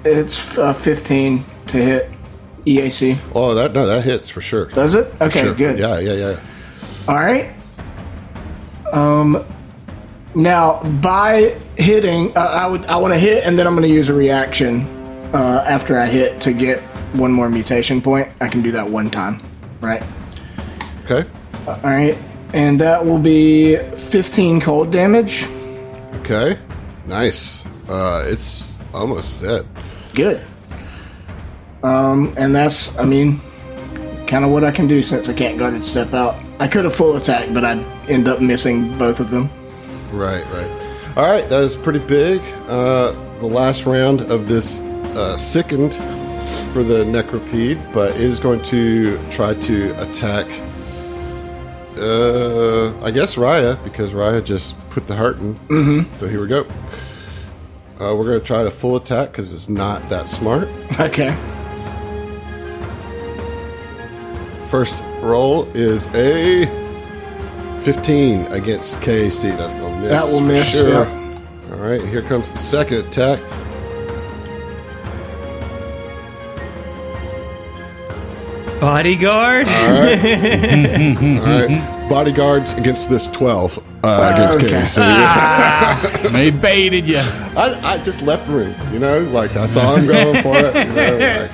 D: It's 15 to hit EAC.
A: Oh, that hits for sure.
D: Does it? Okay,
A: sure.
D: good.
A: Yeah.
D: All right. Now by hitting, I want to hit, and then I'm going to use a reaction after I hit to get 1 more mutation point. I can do that 1 time, right?
A: Okay.
D: All right, and that will be 15 cold damage.
A: Okay. Nice. It's almost dead.
D: Good. And that's, I mean, kind of what I can do since I can't guarded step out. I could have full attack, but I'd end up missing both of them.
A: Right. All right, that was pretty big. The last round of this sickened for the necropede, but it is going to try to attack, I guess, Raya, because Raya just put the heart in. Mm-hmm. So here we go. We're going to try to full attack because it's not that smart.
D: Okay.
A: First roll is a 15 against KAC. That's going to miss.
D: That will miss,
A: sure.
D: Yeah.
A: All right, here comes the second attack.
E: Bodyguard.
A: All right. Bodyguards against this 12 against KAC.
C: They baited you.
A: I just left room, like I saw him going for it,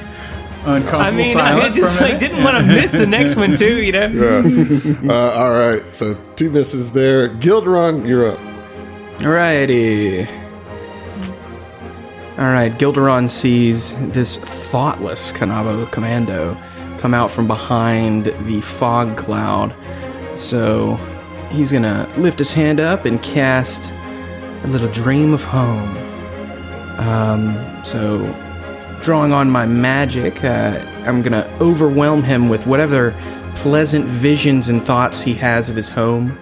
E: I mean, I just didn't want to miss the next one too, Yeah.
A: All right, so 2 misses there. Gilderon, you're up.
B: Alrighty. Alright, Gilderon sees this thoughtless Kanabo commando come out from behind the fog cloud. So he's gonna lift his hand up and cast a little dream of home. So drawing on my magic, I'm gonna overwhelm him with whatever pleasant visions and thoughts he has of his home.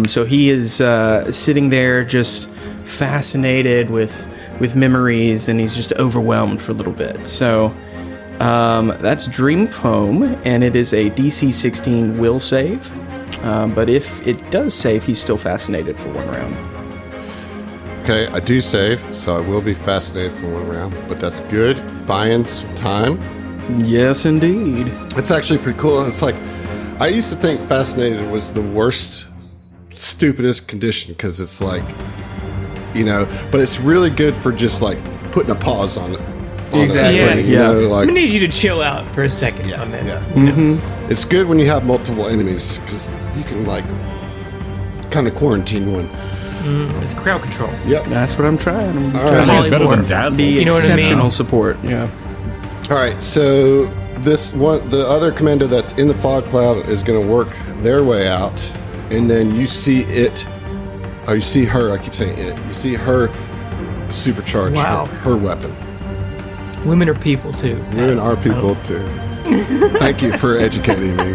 B: So he is sitting there just fascinated with memories, and he's just overwhelmed for a little bit. So that's Dream of Home, and it is a DC 16 will save. But if it does save, he's still fascinated for 1 round.
A: Okay, I do save, so I will be fascinated for 1 round, but that's good. Buying some time.
B: Yes, indeed.
A: It's actually pretty cool. It's like, I used to think fascinated was the worst, stupidest condition, because it's like, but it's really good for just like putting a pause on it.
B: Exactly.
E: I'm gonna need you to chill out for a second on that.
A: Yeah. Mm-hmm. It's good when you have multiple enemies, because you can like kind of quarantine one.
E: It's crowd control.
A: Yep.
B: That's what I'm trying. I'm
C: trying better than Dazzle.
B: The exceptional support. Yeah.
A: All right, so the other commando that's in the fog cloud is going to work their way out, and then you see it. Oh, you see her. I keep saying it. You see her supercharge her weapon.
E: Women are people too.
A: Women are people too. Thank you for educating me.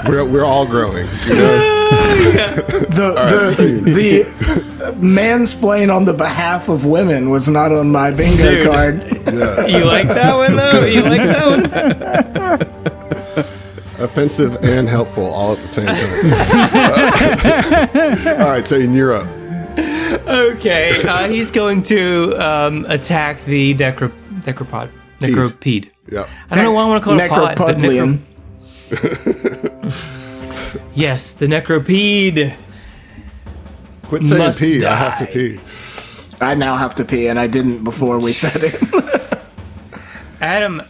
A: We're all growing.
D: The mansplain on the behalf of women was not on my bingo card.
A: Yeah.
E: You like that one though? You like that one?
A: Offensive and helpful all at the same time. All right, so you're up.
E: Okay, he's going to attack the necropede.
A: Yeah.
E: I don't know why I want to call it a pod.
D: Necropudlian.
E: Yes, the necropede.
A: Quit saying
E: must
A: pee.
E: die.
A: I have to pee.
D: I now have to pee, and I didn't before we said it.
E: Adam,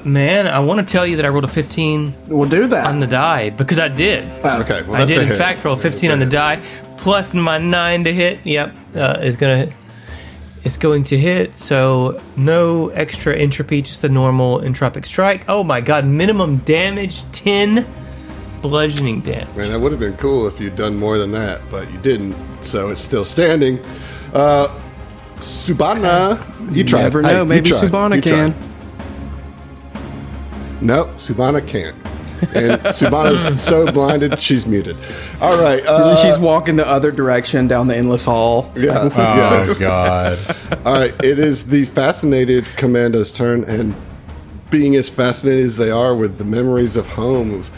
E: man, I want to tell you that I rolled a 15.
D: We'll do that
E: on the die because I did.
A: Okay, well,
E: I did in fact roll 15 on the die plus my 9 to hit. Yep, it's going to hit. So no extra entropy, just the normal entropic strike. Oh my god! Minimum damage 10 bludgeoning damage.
A: Man, that would have been cool if you'd done more than that, but you didn't. So it's still standing. Subhana, you tried.
B: Never know. Maybe Subhana can.
A: No, Subhana can't. And Subhana's so blinded, she's muted. All right.
B: She's walking the other direction down the endless hall.
A: Yeah.
C: Oh, God.
A: All right. It is the fascinated commando's turn, and being as fascinated as they are with the memories of home, of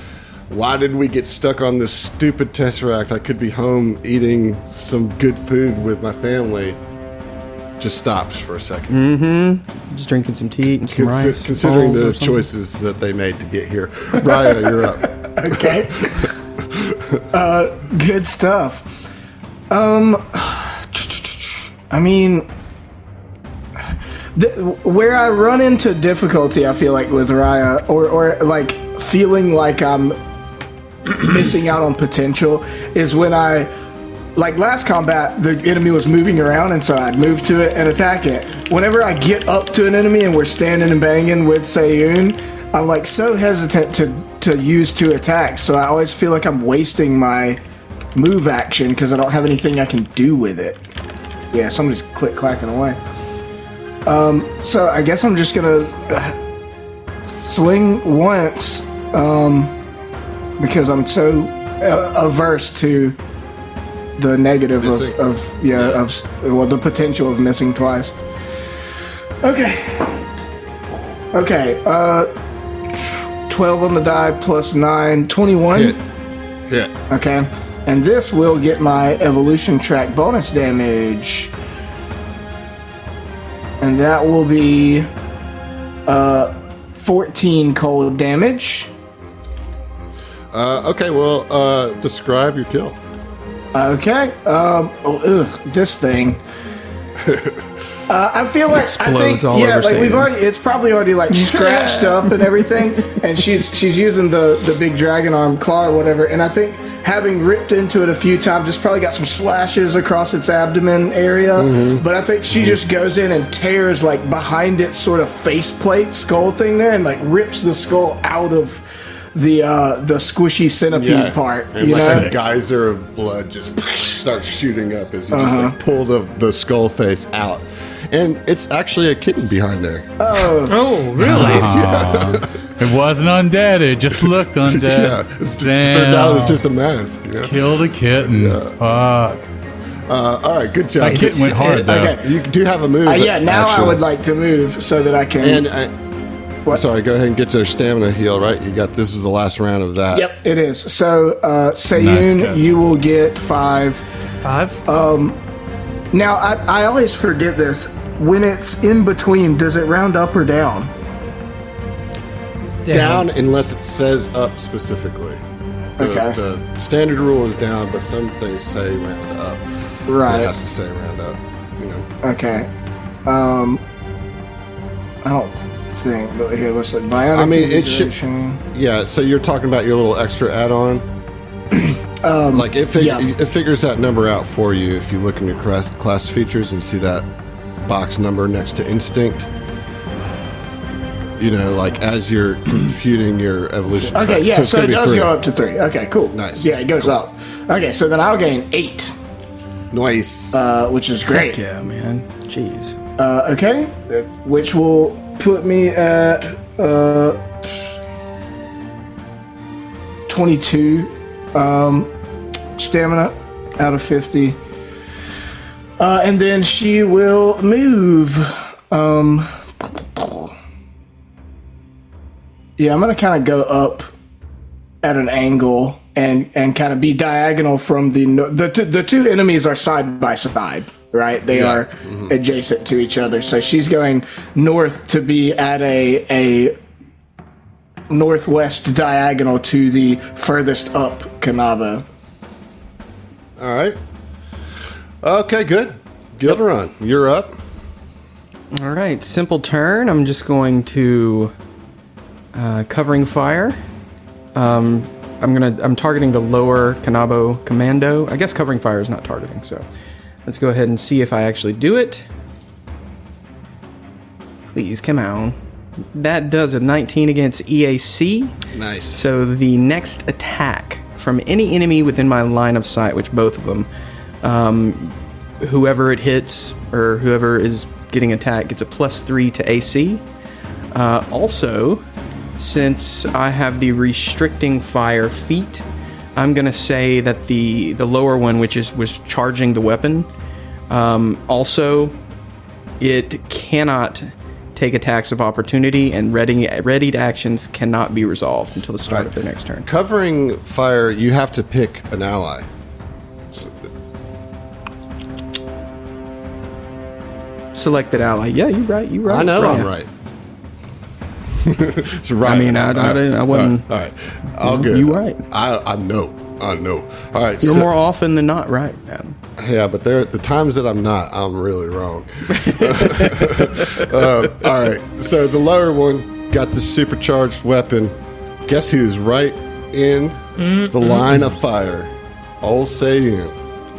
A: why did we get stuck on this stupid Tesseract? I could be home eating some good food with my family. Just stops for a second.
B: Mm-hmm. Just drinking some tea and some rice.
A: Considering the choices that they made to get here. Raya, you're up.
D: Okay. Good stuff. I mean, where I run into difficulty, I feel like with Raya, or like feeling like I'm missing out on potential, is when like last combat, the enemy was moving around, and so I'd move to it and attack it. Whenever I get up to an enemy and we're standing and banging with Sayun, I'm like so hesitant to use 2 attacks, so I always feel like I'm wasting my move action because I don't have anything I can do with it. Yeah, somebody's click-clacking away. So I guess I'm just gonna swing once because I'm so averse to the negative of the potential of missing twice. Okay, 12 on the die plus 9, 21.
A: Hit.
D: Okay, and this will get my evolution track bonus damage, and that will be 14 cold damage.
A: Okay, well, describe your kill.
D: Okay. This thing. I feel like
B: explodes all over.
D: Like it's probably already like scratched up and everything. And she's using the big dragon arm claw or whatever. And I think having ripped into it a few times, it's probably got some slashes across its abdomen area. Mm-hmm. But I think she just goes in and tears like behind its sort of faceplate skull thing there, and like rips the skull out of the squishy centipede part,
A: and a geyser of blood just starts shooting up as you just like pull the skull face out, and it's actually a kitten behind there.
E: Oh, really?
A: Yeah.
C: It wasn't undead; it just looked undead.
A: Yeah, it turned out it's just a mask. You know?
C: Kill the kitten.
A: Yeah.
C: Fuck.
A: All right, good job.
C: That kitten went hard though.
A: Okay, you do have a move.
D: Now
A: actually.
D: I would like to move so that I can.
A: Sorry, go ahead and get their stamina heal, right? This is the last round of that.
D: Yep, it is. So, Sayun, nice, you will get 5.
E: 5?
D: Now, I always forget this. When it's in between, does it round up or down?
A: Down, unless it says up specifically. The standard rule is down, but some things say round up.
D: Right.
A: It has to say round up, you know.
D: Okay. I don't think, but here, let's look.
A: I mean, it should. Yeah, so you're talking about your little extra add-on. Like it figures that number out for you if you look in your class features and see that box number next to instinct. You know, like as you're computing your evolution.
D: Okay,
A: track.
D: yeah, so it does go up to 3. Okay, cool.
A: Nice.
D: Yeah, it goes up. Okay, so then I'll gain 8.
A: Nice.
D: Which is great.
B: Heck yeah, man. Jeez.
D: Okay, which will put me at 22 stamina out of 50. And then she will move. Yeah, I'm going to kind of go up at an angle and kind of be diagonal from the two enemies are side by side. Right, they are adjacent to each other. So she's going north to be at a northwest diagonal to the furthest up Kanabo.
A: All right. Okay, good. Gilderon, you're up.
B: All right, simple turn. I'm just going to covering fire. I'm targeting the lower Kanabo Commando. I guess covering fire is not targeting, so let's go ahead and see if I actually do it. Please, come on. That does a 19 against EAC.
A: Nice.
B: So the next attack from any enemy within my line of sight, which both of them, whoever it hits or whoever is getting attacked gets a +3 to AC. Also, since I have the restricting fire feat, I'm gonna say that the lower one, which was charging the weapon, also it cannot take attacks of opportunity, and readied actions cannot be resolved until the start of their next turn.
A: Covering fire, you have to pick an ally.
B: Selected ally. Yeah, you're right.
A: I know
B: right.
A: I'm right. It's right.
B: I mean, I wasn't.
A: All right. All good.
B: You right.
A: I know. All right.
B: You're more often than not right, Adam.
A: Yeah, but the times that I'm not, I'm really wrong. All right. So the lower one got the supercharged weapon. Guess who's right in the line of fire? Old Sadian.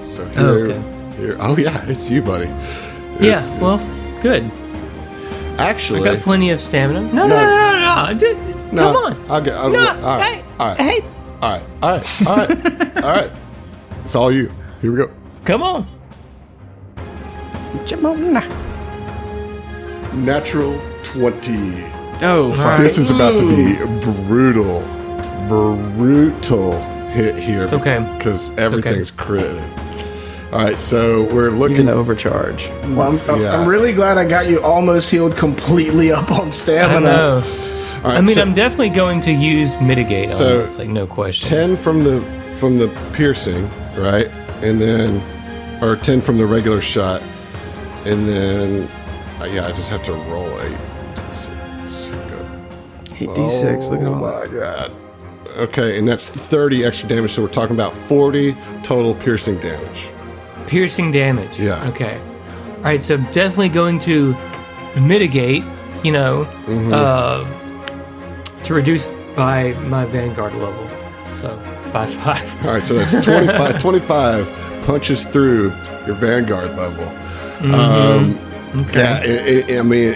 A: So here. Oh yeah, it's you, buddy.
E: Well, good.
A: Actually,
E: I got plenty of stamina. No. Come on.
A: I'll get. All right.
E: Hey.
A: All right. It's all you. Here we go.
E: Come on.
A: Natural 20.
B: Oh, fuck.
A: This is about to be brutal hit here.
E: It's okay.
A: Because everything's crit. All right, so we're looking
B: at the overcharge.
D: Well, I'm really glad I got you almost healed completely up on stamina.
E: I know.
A: All right,
E: I mean, I'm definitely going to use mitigate.
A: So
E: it's like no question.
A: 10 from the piercing, right, and then, or 10 from the regular shot, and then, I just have to roll 8d6.
B: 8d6. Look at all
A: that. Oh my god. Okay, and that's 30 extra damage. So we're talking about 40 total piercing damage.
E: Piercing damage.
A: Yeah.
E: Okay. All right. So definitely going to mitigate. To reduce by my Vanguard level. So by 5.
A: All right. So that's 25. 25 punches through your Vanguard level.
E: Okay.
A: Yeah. I mean,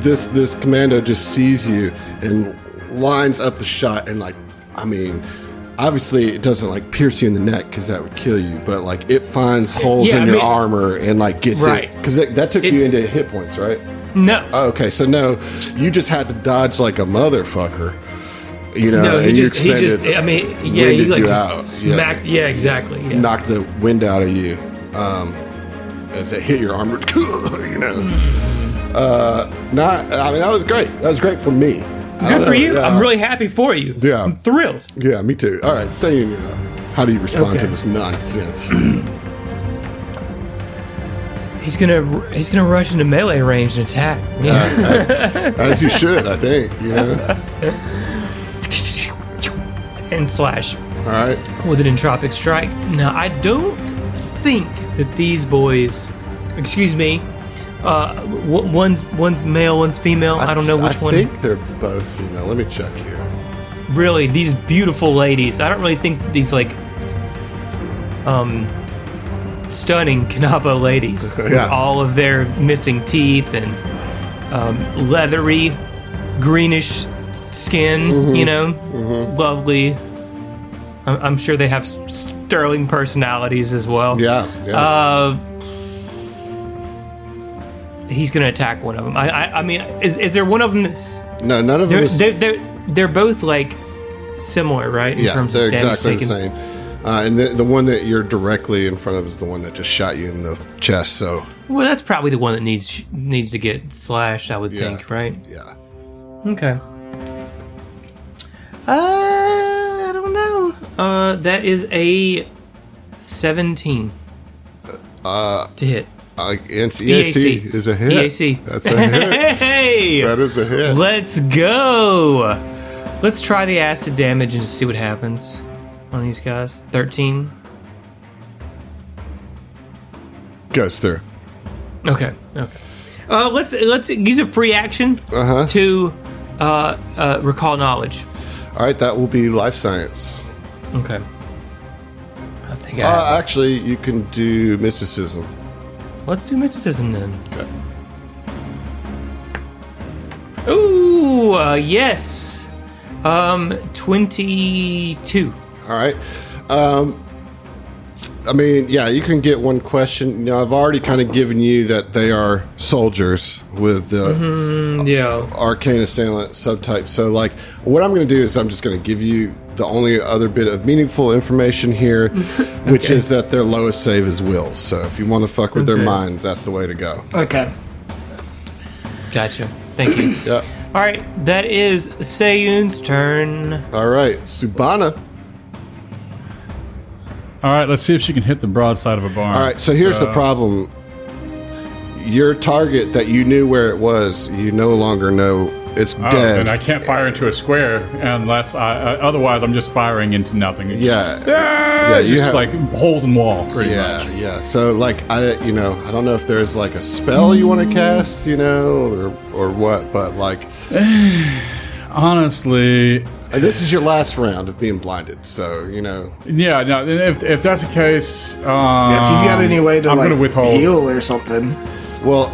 A: this commando just sees you and lines up the shot, and obviously it doesn't pierce you in the neck because that would kill you, but it finds holes in your armor and gets it, because that took you into hit points, right?
E: No.
A: Oh, okay, so no, you just had to dodge like a motherfucker,
E: No,
A: and
E: he just smacked. Yeah, exactly. Yeah.
A: Knocked the wind out of you as it hit your armor. That was great. That was great for me.
E: Good for you. I'm really happy for you.
A: Yeah.
E: I'm thrilled.
A: Yeah, me too. All right, say, how do you respond to this nonsense?
E: He's gonna rush into melee range and attack.
A: As you should, I think.
E: And slash.
A: All right.
E: With an entropic strike. Now, I don't think that these boys, excuse me, one's male, one's female. I don't know which one.
A: I think they're both female. Let me check here.
E: Really, these beautiful ladies. I don't really think these stunning Kanabo ladies with all of their missing teeth and leathery, greenish skin. Lovely. I'm sure they have sterling personalities as well.
A: Yeah.
E: He's gonna attack one of them. I mean, is there one of them that's?
A: No, none of them.
E: They're both similar, right? In terms
A: they're
E: of damage
A: exactly
E: taken.
A: the same. And the one that you're directly in front of is the one that just shot you in the chest. So,
E: well, that's probably the one that needs to get slashed. I would think, right?
A: Yeah.
E: Okay. I don't know. That is a 17 to hit.
A: EAC is a hit.
E: EAC.
A: That's a hit.
E: Hey!
A: That is a hit.
E: Let's go. Let's try the acid damage and just see what happens on these guys. 13.
A: Goes through.
E: Okay. Let's use a free action to recall knowledge.
A: All right, that will be life science.
E: Okay. I think
A: actually, you can do mysticism.
E: Let's do mysticism then.
A: Okay.
E: Ooh, yes. 22.
A: All right. I mean, yeah, you can get one question. You know, I've already kind of given you that they are soldiers with the arcane assailant subtype. So, like, what I'm going to do is I'm just going to give you the only other bit of meaningful information here, which is that their lowest save is will. So, if you want to fuck with their minds, that's the way to go.
D: Okay.
E: Gotcha. Thank you.
A: Yep.
E: All right, that is Sayun's turn.
A: All right, Subana.
C: All right, let's see if she can hit the broadside of a barn.
A: All right, so here's the problem. Your target that you knew where it was, you no longer know it's dead.
C: And I can't fire into a square unless otherwise I'm just firing into nothing.
A: Yeah, you
C: just
A: have,
C: like holes in wall, pretty much.
A: Yeah. So like I don't know if there's like a spell you want to cast, or what, but like
C: honestly.
A: And this is your last round of being blinded, so
C: Yeah, no. If that's the case,
D: if you've got any way to
C: gonna withhold.
D: heal or something.
A: Well,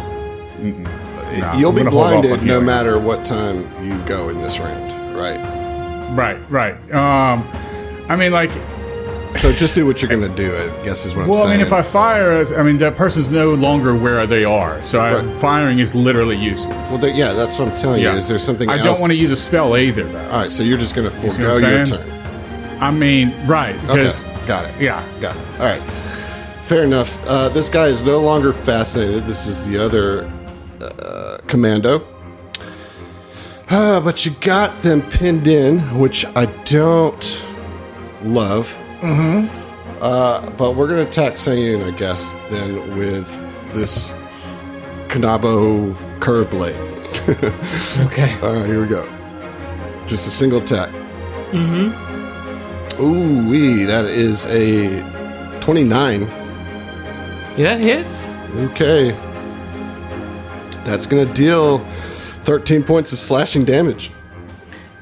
A: you'll be blinded no matter what time you go in this round, right?
C: Right. I mean, like.
A: So just do what you're going to do, I guess is what I'm saying.
C: Well, I mean, if I fire, that person's no longer where they are, so firing is literally useless.
A: Well, that's what I'm telling you. Is there something else?
C: I don't want to use a spell either, though.
A: All right, so you're just going to forego your turn.
C: I mean, right.
A: Okay, got it.
C: Yeah.
A: Got it. All right. Fair enough. This guy is no longer fascinated. This is the other commando. But you got them pinned in, which I don't love. But we're going to attack Sayun, I guess, then with this Kanabo curve blade.
E: Okay.
A: All right, here we go. Just a single attack. Ooh-wee, that is a 29.
E: Yeah, that hits.
A: Okay. That's going to deal 13 points of slashing damage.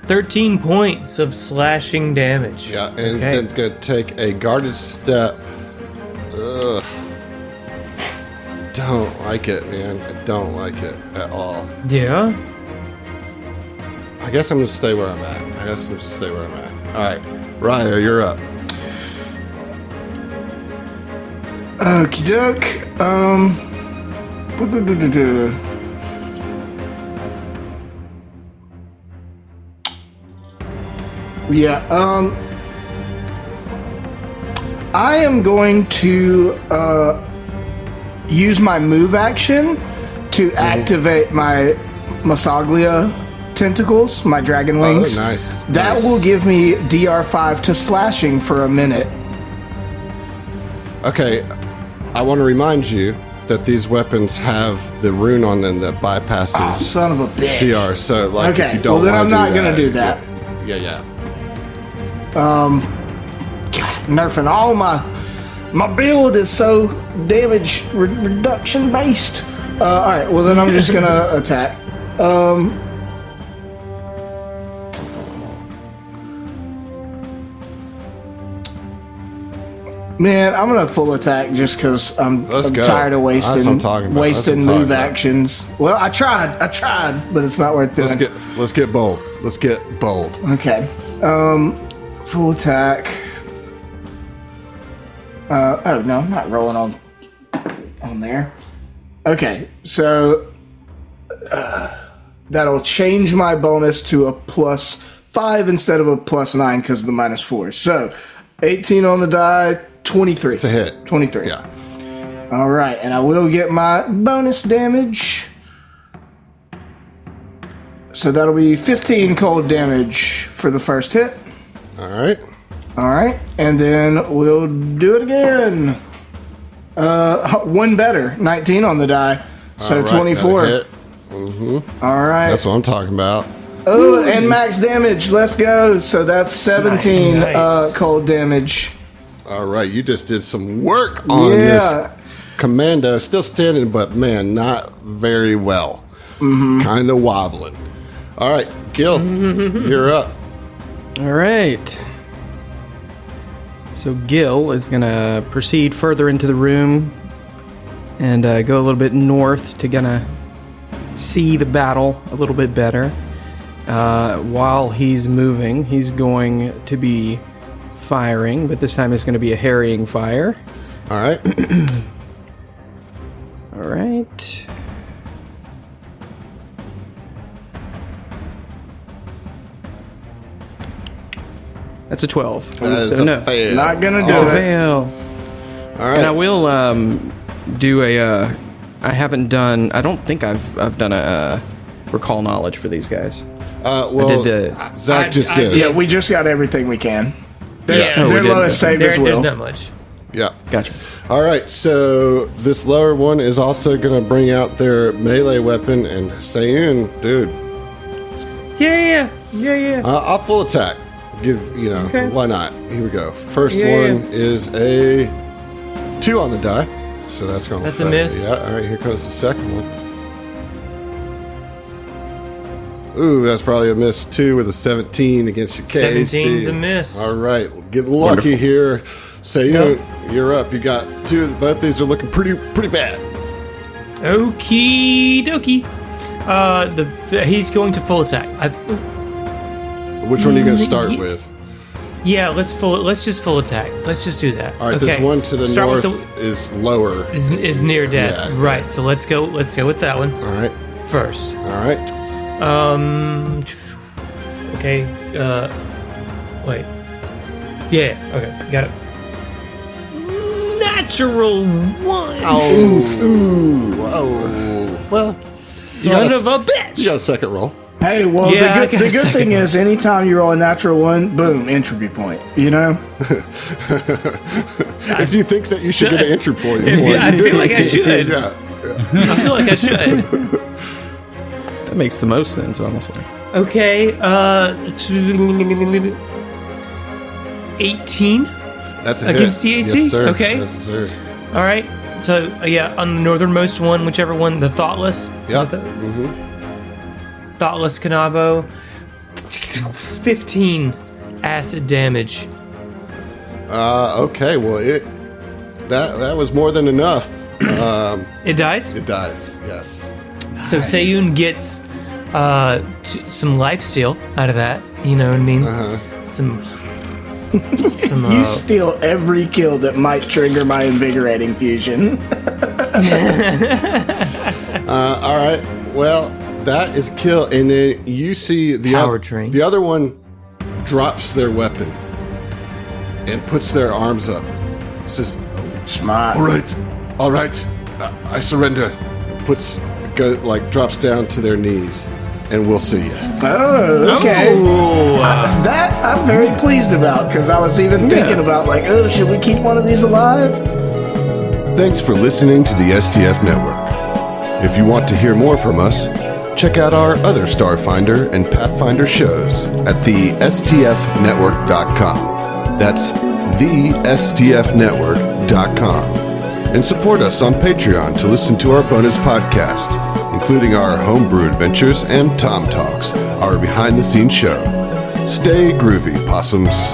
E: 13 points of slashing damage.
A: Yeah, and then going to take a guarded step. Ugh. Don't like it, man. I don't like it at all.
E: Yeah?
A: I guess I'm going to stay where I'm at. All right. Raya, you're up.
D: Okie doke. Yeah, I am going to use my move action to activate my Masaglia tentacles, my dragon wings.
A: Oh, nice.
D: That will give me DR5 to slashing for a minute.
A: Okay, I want to remind you that these weapons have the rune on them that bypasses
D: son of a bitch.
A: DR, so like
D: okay,
A: if you don't
D: well then I'm not
A: going
D: to do that.
A: Yeah.
D: God, nerfing all my build is so damage reduction based. All right, well then I'm just gonna attack. Man, I'm gonna full attack just because I'm tired of wasting move actions. Well, I tried, but it's not worth doing.
A: Let's get bold.
D: Okay. Full attack. Oh no, I'm not rolling on there. Okay, so that'll change my bonus to a +5 instead of a +9 because of the -4. So 18 on the die, 23.
A: It's a hit.
D: 23.
A: Yeah.
D: All right, and I will get my bonus damage. So that'll be 15 cold damage for the first hit.
A: All right.
D: And then we'll do it again. One better. 19 on the die. So
A: all right,
D: 24. All right.
A: That's what I'm talking about.
D: Oh, and max damage. Let's go. So that's 17
E: Nice.
D: Cold damage.
A: All right. You just did some work on this Commando still standing, but man, not very well. Kind of wobbling. All right, Gil, you're up.
B: All right. So Gil is going to proceed further into the room and go a little bit north to kind of see the battle a little bit better. While he's moving, he's going to be firing, but this time it's going to be a harrying fire.
A: All right.
B: All right. That's a 12.
A: That is a fail.
D: Not gonna do
B: It's
D: it.
B: a fail.
A: All right.
B: And I will do a. I haven't done. I don't think I've done a recall knowledge for these guys.
A: Well,
B: I did
A: Zach just did.
D: Yeah, we just got everything we can.
E: Yeah.
D: Their
B: Oh, we did.
D: lowest save is
E: There's
D: will.
E: not much.
A: Yeah.
B: Gotcha.
A: All right, so this lower one is also going to bring out their melee weapon, and Sayun, dude,
E: Yeah.
A: I'll full attack.
E: Okay.
A: Why not? Here we go. First
E: Yeah.
A: one is a 2 on the die, so that's going to
E: That's a miss.
A: Yeah, all right, here comes the second one. Ooh, that's probably a miss too with a 17 against your KC.
E: 17's a miss.
A: All right, get lucky here. Sayun, you're up. You got 2. Both these are looking pretty bad.
E: Okie dokie. He's going to full attack.
A: Which one are you going to start with?
E: Yeah, let's just full attack. Let's just do that.
A: All right, this one to the north is lower.
E: Is near death.
A: Yeah,
E: right. So let's go with that one
A: All right,
E: first.
A: all right.
E: Okay. Wait. Yeah. Okay. Got it. Natural 1.
A: Oh, well,
E: Son of a bitch.
A: you got a second roll.
D: Hey, well,
E: Yeah, I
D: the
E: got a
D: good
E: second
D: thing
E: one.
D: is, anytime you roll a natural 1, boom, entropy point. You know?
A: If you think that you should get an entry point,
E: I feel like I should.
A: Yeah.
E: I feel like I should.
B: That makes the most sense, honestly.
E: Okay. 18.
A: That's a
E: Against
A: hit.
E: DAC?
A: Yes, sir.
E: Okay.
A: Yes, sir.
E: All right. So yeah, on the northernmost one, whichever one, the Thoughtless.
A: Yeah.
E: Thoughtless Kanabo. 15 acid damage.
A: Okay. Well, that was more than enough.
E: It dies.
A: It dies. Yes.
E: So Sayun gets some lifesteal out of that. You know what I mean? Some.
D: You steal every kill that might trigger my invigorating fusion.
A: All right. Well, that is a kill, and then you see the
E: Powertrain.
A: the other one drops their weapon and puts their arms up. Says,
D: Smart.
A: all right, I surrender. Drops down to their knees, and we'll see you.
D: Oh, okay. That I'm very pleased about, because I was even thinking about, should we keep one of these alive?
A: Thanks for listening to the STF Network. If you want to hear more from us, check out our other Starfinder and Pathfinder shows at thestfnetwork.com. That's thestfnetwork.com. And support us on Patreon to listen to our bonus podcast, including our homebrew adventures and Tom Talks, our behind-the-scenes show. Stay groovy, possums.